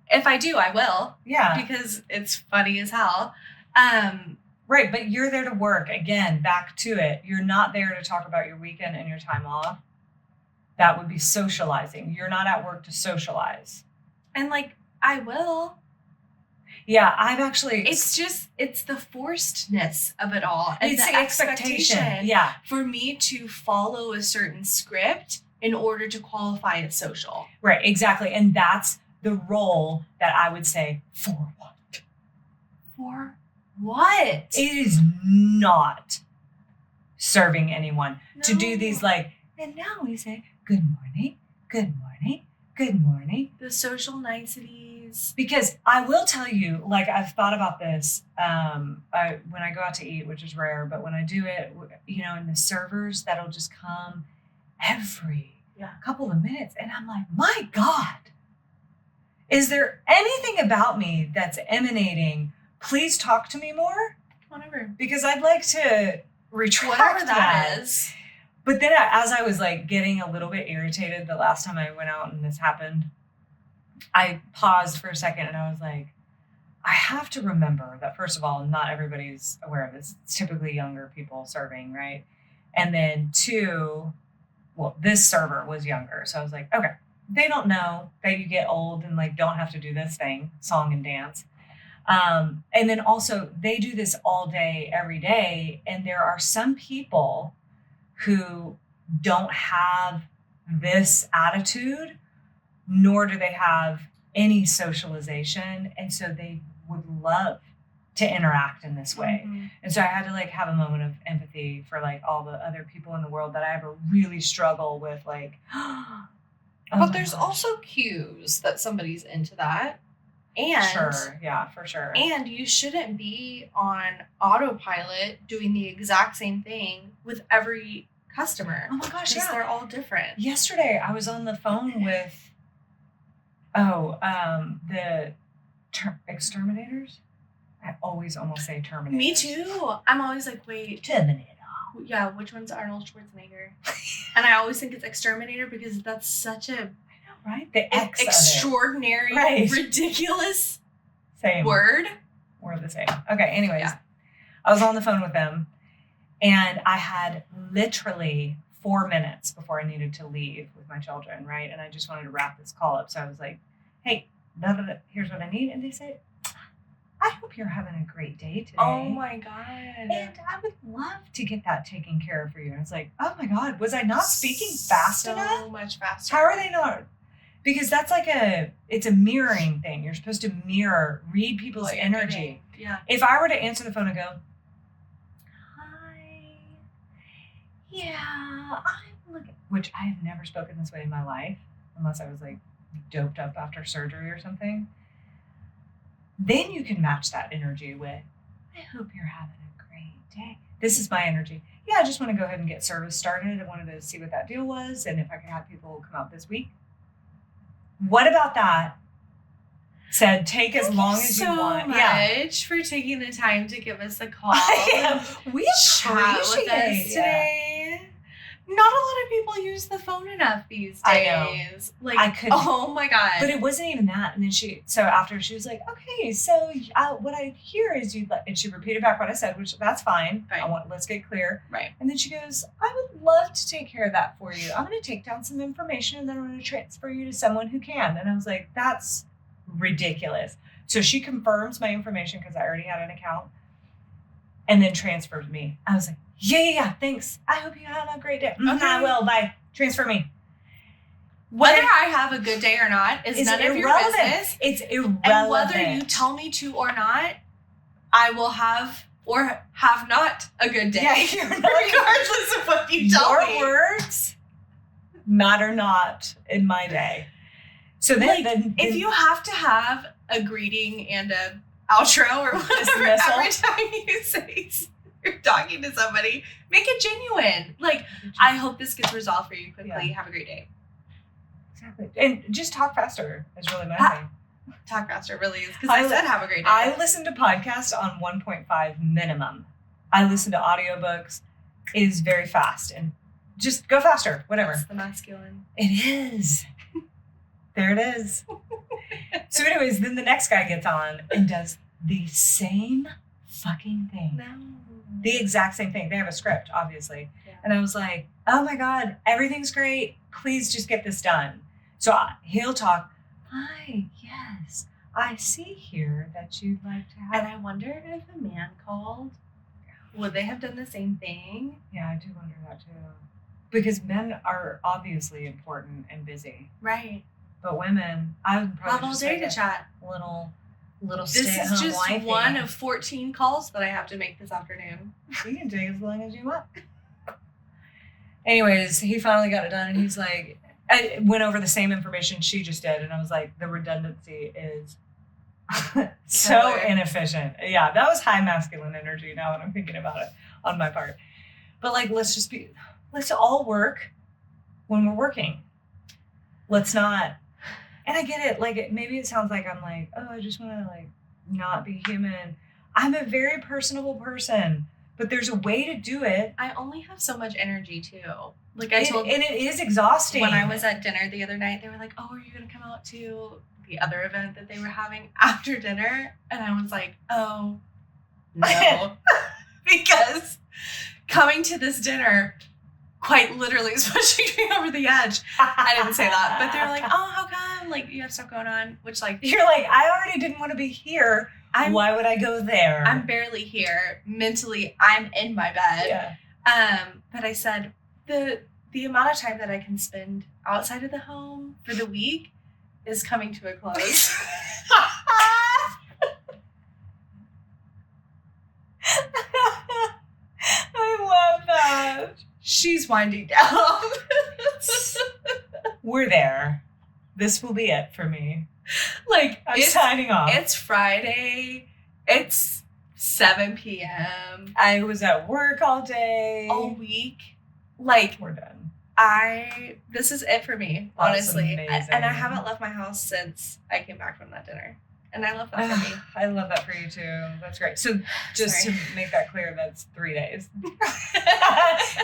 if I do, I will. Yeah. Because it's funny as hell. Right, but you're there to work. Again, back to it. You're not there to talk about your weekend and your time off. That would be socializing. You're not at work to socialize. And like, I will. Yeah, I've actually... It's the forcedness of it all. And it's the expectation Yeah. for me to follow a certain script in order to qualify as social. Right, exactly. And that's the role that I would say, for what? For what? It is not serving anyone to do No. these like, and now we say, good morning, good morning, good morning. The social niceties. Because I will tell you, like, I've thought about this when I go out to eat, which is rare, but when I do it, you know, and the servers that'll just come every couple of minutes. And I'm like, my God, is there anything about me that's emanating, please talk to me more? Whatever. Because I'd like to retract Whatever that is. But then as I was like getting a little bit irritated the last time I went out and this happened, I paused for a second and I was like, I have to remember that, first of all, not everybody's aware of this. It's typically younger people serving, right? And then two, well, this server was younger. So I was like, okay, they don't know that you get old and like don't have to do this thing, song and dance. And then also they do this all day, every day. And there are some people who don't have this attitude, nor do they have any socialization. And so they would love to interact in this way. Mm-hmm. And so I had to like have a moment of empathy for like all the other people in the world that I ever really struggle with, like, oh but there's also cues that somebody's into that. And sure, yeah, for sure. And you shouldn't be on autopilot doing the exact same thing with every customer. Oh my gosh, Because yeah. they're all different. Yesterday I was on the phone with the exterminators. I always almost say terminators. Me too. I'm always like, wait, Terminator. yeah, which one's Arnold Schwarzenegger? And I always think it's Exterminator because that's such a Right? The X of it. extraordinary, Right. ridiculous Same. word. We're the same. Okay, anyways. Yeah. I was on the phone with them and I had literally 4 minutes before I needed to leave with my children, right? And I just wanted to wrap this call up. So I was like, hey, blah, blah, blah, here's what I need. And they said, I hope you're having a great day today. Oh my God. And I would love to get that taken care of for you. And I was like, oh my God, was I not speaking fast enough? So much faster. How are they not? Because that's like it's a mirroring thing. You're supposed to read people's What you're energy. getting. Yeah. If I were to answer the phone and go, hi, yeah, I'm looking, which I have never spoken this way in my life. unless I was like doped up after surgery or something. Then you can match that energy with, I hope you're having a great day. This is my energy. Yeah, I just want to go ahead and get service started. I wanted to see what that deal was and if I could have people come out this week. What about that? Said take as long as you want. Much for taking the time to give us a call. We Chat with us today. Not a lot of people use the phone enough these days. I know. Like, I couldn't. oh my God. But it wasn't even that. And then after she was like, okay, so what I hear is and she repeated back what I said, which that's fine. Right. Let's get clear. Right. And then she goes, I would love to take care of that for you. I'm going to take down some information and then I'm going to transfer you to someone who can. And I was like, that's ridiculous. So she confirms my information because I already had an account and then transferred me. I was like, yeah, thanks. I hope you have a great day. Okay. I will. Bye. Transfer me. Whether I have a good day or not is none of your business. It's irrelevant. And whether you tell me to or not, I will have or have not a good day. Yeah, you're not- regardless of what you tell me. Your words matter not in my day. So then If you have to have a greeting and a outro or whatever Dismissal. every time you say you're talking to somebody, make it genuine. Like, I hope this gets resolved for you quickly. Yeah. Have a great day. Exactly. And just talk faster is really my thing. Talk faster really is because I said have a great day. I listen to podcasts on 1.5 minimum. I listen to audiobooks. It is very fast and just go faster, whatever. It's the masculine. It is. There it is. So anyways, then the next guy gets on and does the same fucking thing. No. The exact same thing. They have a script, obviously. Yeah. And I was like, oh my God, everything's great. Please just get this done. So he'll talk, hi, yes, I see here that you'd like to have. And I wonder if a man called, would they have done the same thing? Yeah, I do wonder that too. Because men are obviously important and busy. Right. But women, I would probably Have all just day like to chat. little This stay-at-home is just wifey. one of 14 calls that I have to make this afternoon. You can take as long as you want. Anyways, he finally got it done, and he's like, I went over the same information she just did, and I was like, the redundancy is so Killer. inefficient. Yeah, that was high masculine energy now that I'm thinking about it on my part. But like, let's all work when we're working. Let's not, and I get it, like, maybe it sounds like I'm like, oh, I just want to like not be human. I'm a very personable person. But there's a way to do it. I only have so much energy too. Like And it is exhausting. when I was at dinner the other night, they were like, oh, are you going to come out to the other event that they were having after dinner? And I was like, oh, no. Because coming to this dinner quite literally is pushing me over the edge. I didn't say that. But they're like, oh, how come? Like, you have stuff going on. Which, like, You're like, I already didn't want to be here. Why would I go there? I'm barely here. Mentally, I'm in my bed. Yeah. But I said the amount of time that I can spend outside of the home for the week is coming to a close. I love that. She's winding down. We're there. This will be it for me. Like, I'm signing off. It's Friday. It's 7 p.m. I was at work all day. all week. Like, We're done. this is it for me, That's honestly. amazing. And I haven't left my house since I came baap from that dinner. And I love that for me. I love that for you too. That's great. So just Sorry. to make that clear, that's 3 days.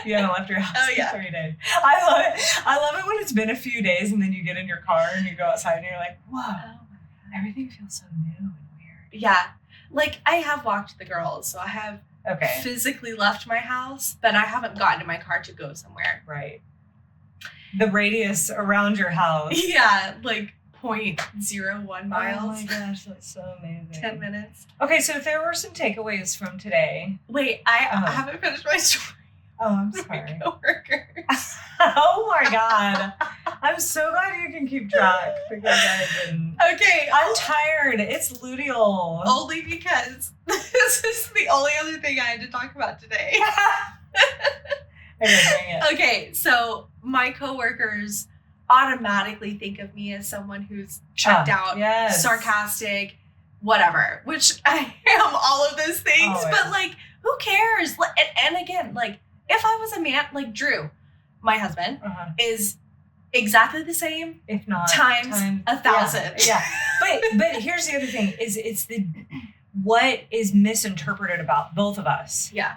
You haven't left your house Oh, yeah. in 3 days. I love it. I love it when it's been a few days and then you get in your car and you go outside and you're like, whoa, everything feels so new and weird. Yeah. Like, I have walked the girls, so I have Okay. physically left my house, but I haven't gotten in my car to go somewhere. Right. The radius around your house. Yeah, like 0.01 miles. Oh my gosh, that's so amazing. 10 minutes. Okay, so if there were some takeaways from today. Wait, I Uh-huh. haven't finished my story. Oh, I'm with my sorry. coworkers. Oh my God. I'm so glad you can keep track because I didn't. Okay, I'm tired. It's luteal. only because this is the only other thing I had to talk about today. Okay, bring it. Okay, so my coworkers automatically think of me as someone who's checked out, yes. sarcastic, whatever, which I am all of those things, Always. but like, who cares? And again, like, if I was a man, like Drew, my husband, is exactly the same, if not times 1,000. Yeah. But here's the other thing is it's what is misinterpreted about both of us. Yeah.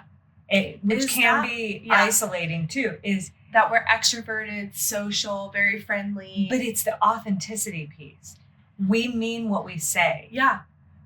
Which Is can that- be yeah. isolating too, is That we're extroverted, social, very friendly. but it's the authenticity piece. We mean what we say. yeah,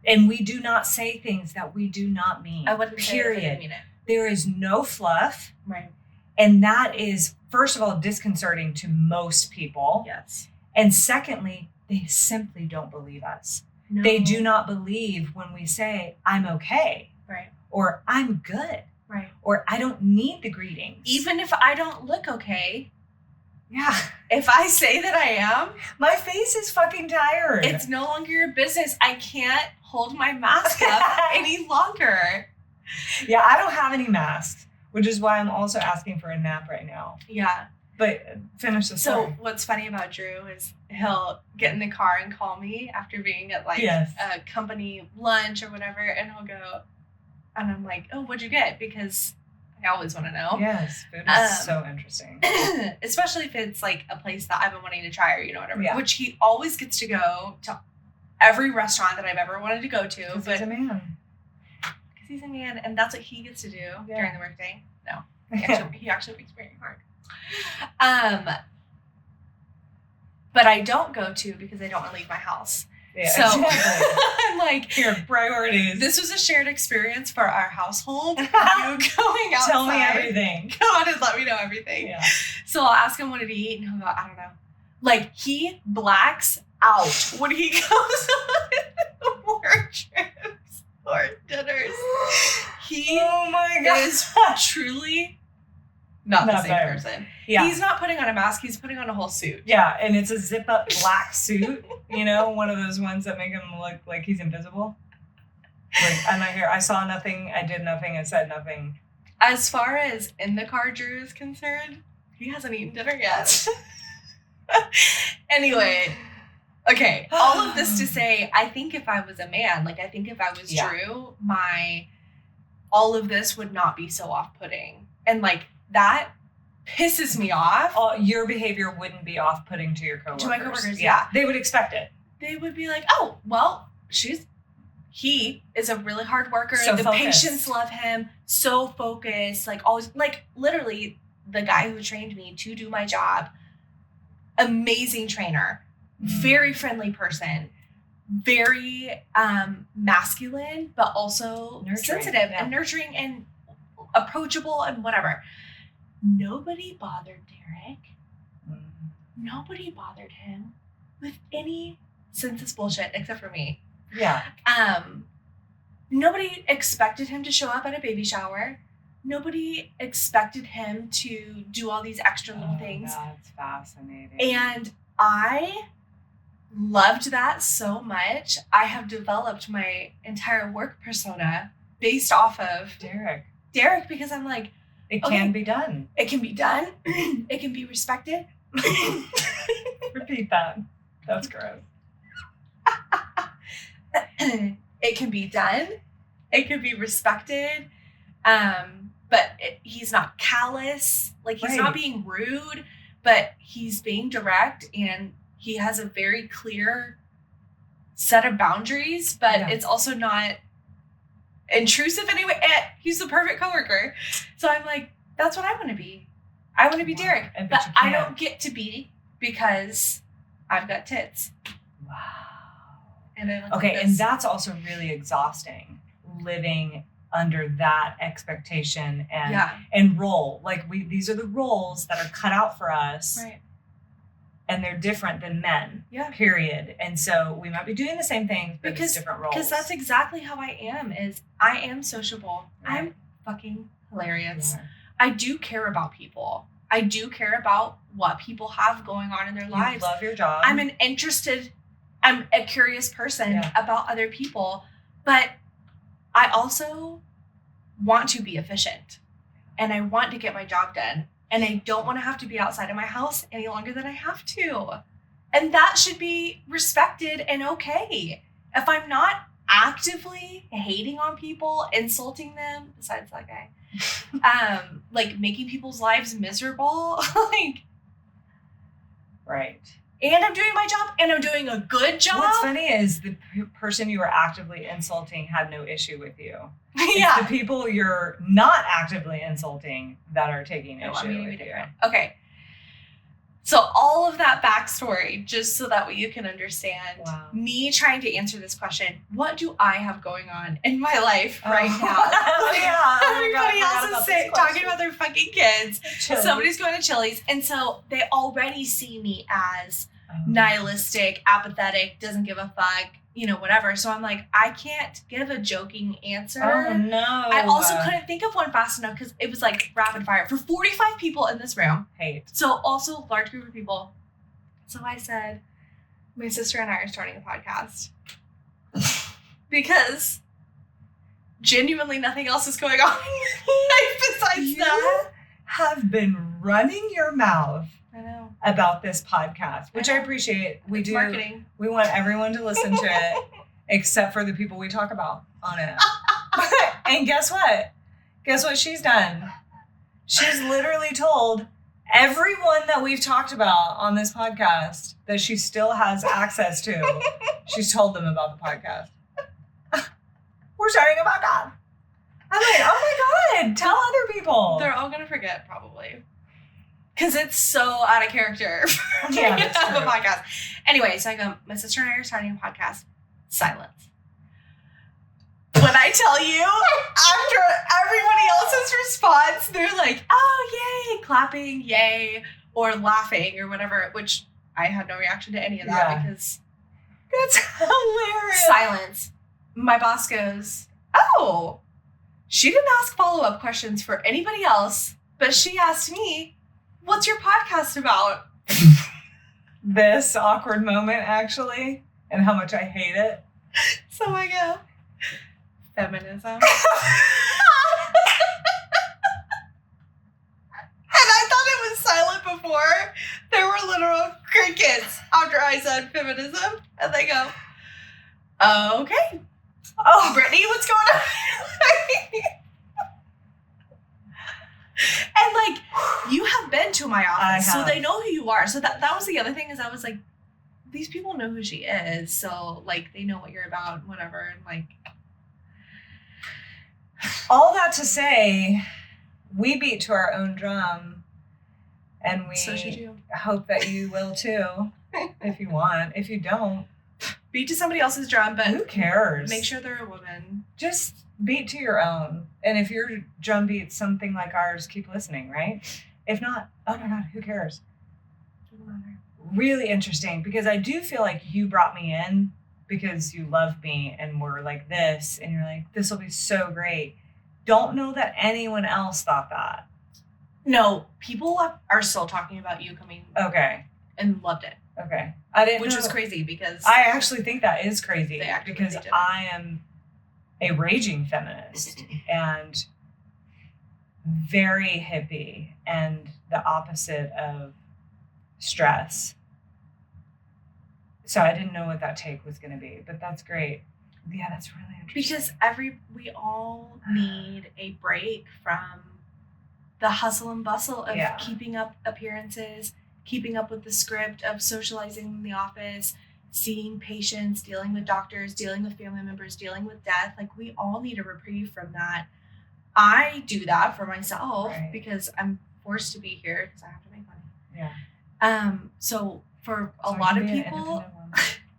And we do not say things that we do not mean. I wouldn't say it if I didn't Period. mean it. There is no fluff. Right. And that is, first of all, disconcerting to most people. Yes. And secondly, they simply don't believe us. No. They do not believe when we say, I'm okay, Right. or I'm good, Right. or I don't need the greetings. Even if I don't look okay, yeah, if I say that I am, my face is fucking tired. it's no longer your business. I can't hold my mask up any longer. Yeah, I don't have any masks, which is why I'm also asking for a nap right now. Yeah. But finish the So story. what's funny about Drew is he'll get in the car and call me after being at like Yes. a company lunch or whatever, and he'll go, and I'm like, oh, what'd you get? Because I always want to know. Yes, food is so interesting. Especially if it's like a place that I've been wanting to try or, you know, whatever. Yeah. Which he always gets to go to every restaurant that I've ever wanted to go to. Because But he's a man. because he's a man, and that's what he gets to do Yeah. during the workday. No, he actually works very hard. But I don't go to because I don't want to leave my house. Yeah, So exactly. I'm like, Here, priorities. this was a shared experience for our household. You going outside. Tell me everything. Come on and let me know everything. Yeah. So I'll ask him what to eat, and he'll go, I don't know. Like, he blacks out when he goes on work trips or dinners. He Oh my god. is truly not the Not same better. person. Yeah. He's not putting on a mask, he's putting on a whole suit. Yeah, and it's a zip up black suit, you know, one of those ones that make him look like he's invisible. Like, I'm not here. I saw nothing, I did nothing, I said nothing. As far as in the car Drew is concerned, he hasn't eaten dinner yet. Anyway, okay, all of this to say, I think if I was a man, like I think if I was Yeah. Drew, all of this would not be so off-putting. And like that pisses me off. Your behavior wouldn't be off-putting to your coworkers. To my coworkers, yeah. They would expect it. They would be like, oh, well, he is a really hard worker. So the focused. patients love him. So focused, like always, like literally the guy who trained me to do my job. Amazing trainer, very friendly person, very masculine, but also Nurturing, sensitive yeah. and nurturing and approachable and whatever. Nobody bothered Derek. Mm. Nobody bothered him with any senseless bullshit except for me. Yeah. Nobody expected him to show up at a baby shower. Nobody expected him to do all these extra little things. That's fascinating. And I loved that so much. I have developed my entire work persona based off of Derek, Derek because I'm like, it Okay. can be done. it can be done. It can be respected. Repeat that. That's gross. It can be done. It can be respected. But he's not callous. Like he's not Right. being rude, but he's being direct and he has a very clear set of boundaries, but Yeah. it's also not intrusive anyway. He's the perfect coworker. So I'm like, that's what I want to be. I want to be Wow. Derek. But But you I can't. don't get to be because I've got tits. Wow. And I look Okay, like and this. that's also really exhausting, living under that expectation and yeah. and role. Like these are the roles that are cut out for us, Right. and they're different than men. Yeah. Period. And so we might be doing the same things, but Because- it's different roles. Because that's exactly how I am. Is I am sociable. Right. I'm fucking hilarious. Yeah. I do care about people. I do care about what people have going on in their You lives. love your job. I'm a curious person Yeah. about other people, but I also want to be efficient and I want to get my job done. and I don't want to have to be outside of my house any longer than I have to. And that should be respected and okay. If I'm not actively hating on people, insulting them, besides that guy, like making people's lives miserable, like, Right. and I'm doing my job and I'm doing a good job. What's funny is the person you were actively insulting had no issue with you. Yeah. It's the people you're not actively insulting that are taking No, issue I'm gonna with be you. different. Okay. So all of that backstory, just so that way you can understand Wow. me trying to answer this question, what do I have going on in my life right now? Yeah. Everybody else is talking about their fucking kids. Chili's. Somebody's going to Chili's. And so they already see me as Oh. nihilistic, apathetic, doesn't give a fuck, whatever. So I'm like, I can't give a joking answer. Oh no. I also couldn't think of one fast enough because it was like rapid fire for 45 people in this room. hate. So also large group of people. So I said, my sister and I are starting a podcast because genuinely nothing else is going on besides You that. have been running your mouth I know. about this podcast, which I know. appreciate. We It's do. marketing. We want everyone to listen to it, except for the people we talk about on it. And guess what? Guess what she's done? She's literally told everyone that we've talked about on this podcast that she still has access to. She's told them about the podcast. We're starting a podcast. I'm like, oh my God, tell other people. They're all gonna forget probably. Because it's so out of character for Yeah, me to that's have a true. podcast. Anyway, so I go, my sister and I are starting a podcast. Silence. When I tell you, after everybody else's response, they're like, oh, yay, clapping, yay, or laughing or whatever, which I had no reaction to any of that Yeah. because That's hilarious. silence. My boss goes, oh, she didn't ask follow-up questions for anybody else, but she asked me, what's your podcast about? This awkward moment, actually, and how much I hate it. So I go, feminism. And I thought it was silent before. There were literal crickets after I said feminism. And they go, okay. Oh, Brittany, what's going on? And like, you have been to my office, I so have. they know who you are. So that was the other thing is I was like, these people know who she is. So like, they know what you're about, whatever. And like, all that to say, we beat to our own drum, and we so should you. hope that you will too, if you want. If you don't, Beat to somebody else's drum, but who cares? make sure they're a woman. Just beat to your own. And if your drum beats something like ours, keep listening, right? If not, oh my God, who cares? Doesn't matter. Really interesting, because I do feel like you brought me in because you love me and we're like this, and you're like, this will be so great. Don't know that anyone else thought that. No, people are still talking about you coming Okay. and loved it, Okay. I didn't which know. was crazy because I actually think that is crazy They actually because did it. I am a raging feminist and very hippie and the opposite of stress. So I didn't know what that take was going to be, but that's great. Yeah, that's really interesting. because we all need a break from the hustle and bustle of Yeah. keeping up appearances, keeping up with the script of socializing in the office, seeing patients, dealing with doctors, dealing with family members, dealing with death. Like, we all need a reprieve from that. I do that for myself Right. because I'm forced to be here because I have to make money. Yeah. So for a So I lot can of be an people, independent woman.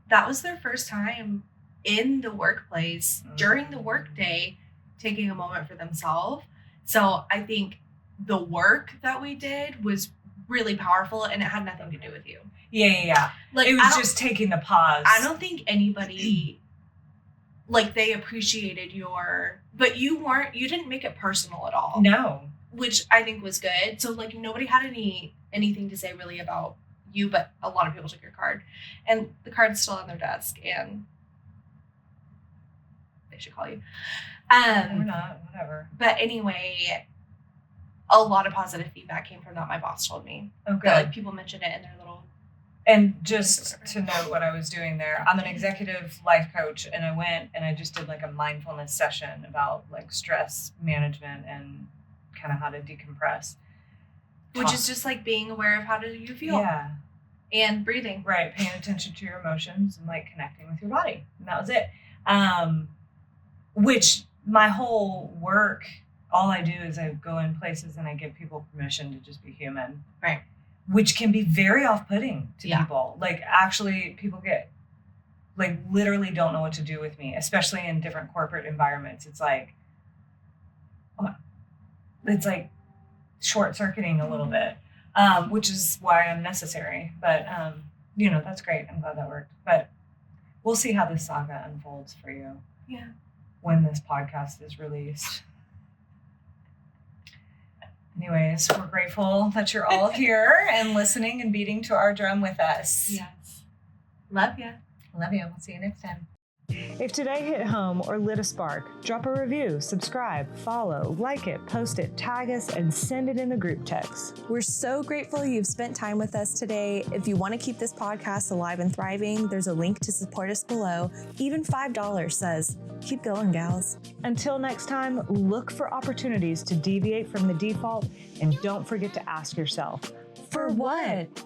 that was their first time in the workplace Mm. during the workday taking a moment for themselves. So I think the work that we did was really powerful and it had nothing to do with you. Yeah. Like, It I was don't- just taking the pause. I don't think anybody like they appreciated but you didn't make it personal at all. No. Which I think was good. So like nobody had anything to say really about you, but a lot of people took your card. And the card's still on their desk and they should call you. Or not. Whatever. But anyway, a lot of positive feedback came from that. My boss told me Okay. that like people mentioned it in their little. And just to note what I was doing there, I'm an executive life coach, and I went and I just did like a mindfulness session about like stress management and kind of how to decompress. Which is just like being aware of how do you feel Yeah, and breathing. right. Paying attention to your emotions and like connecting with your body. And that was it. Which my whole work, all I do is I go in places and I give people permission to just be human. Right. Which can be very off-putting to Yeah. people. Like actually people get like literally don't know what to do with me, especially in different corporate environments. It's like, it's like short-circuiting a little bit, which is why I'm necessary. But, that's great. I'm glad that worked. But we'll see how this saga unfolds for you Yeah. when this podcast is released. Anyways, we're grateful that you're all here and listening and beating to our drum with us. Yes. Love ya. Love you. We'll see you next time. If today hit home or lit a spark, drop a review, subscribe, follow, like it, post it, tag us, and send it in the group text. We're so grateful you've spent time with us today. If you want to keep this podcast alive and thriving, there's a link to support us below. Even $5 says, keep going, gals. Until next time, look for opportunities to deviate from the default, and don't forget to ask yourself, For what?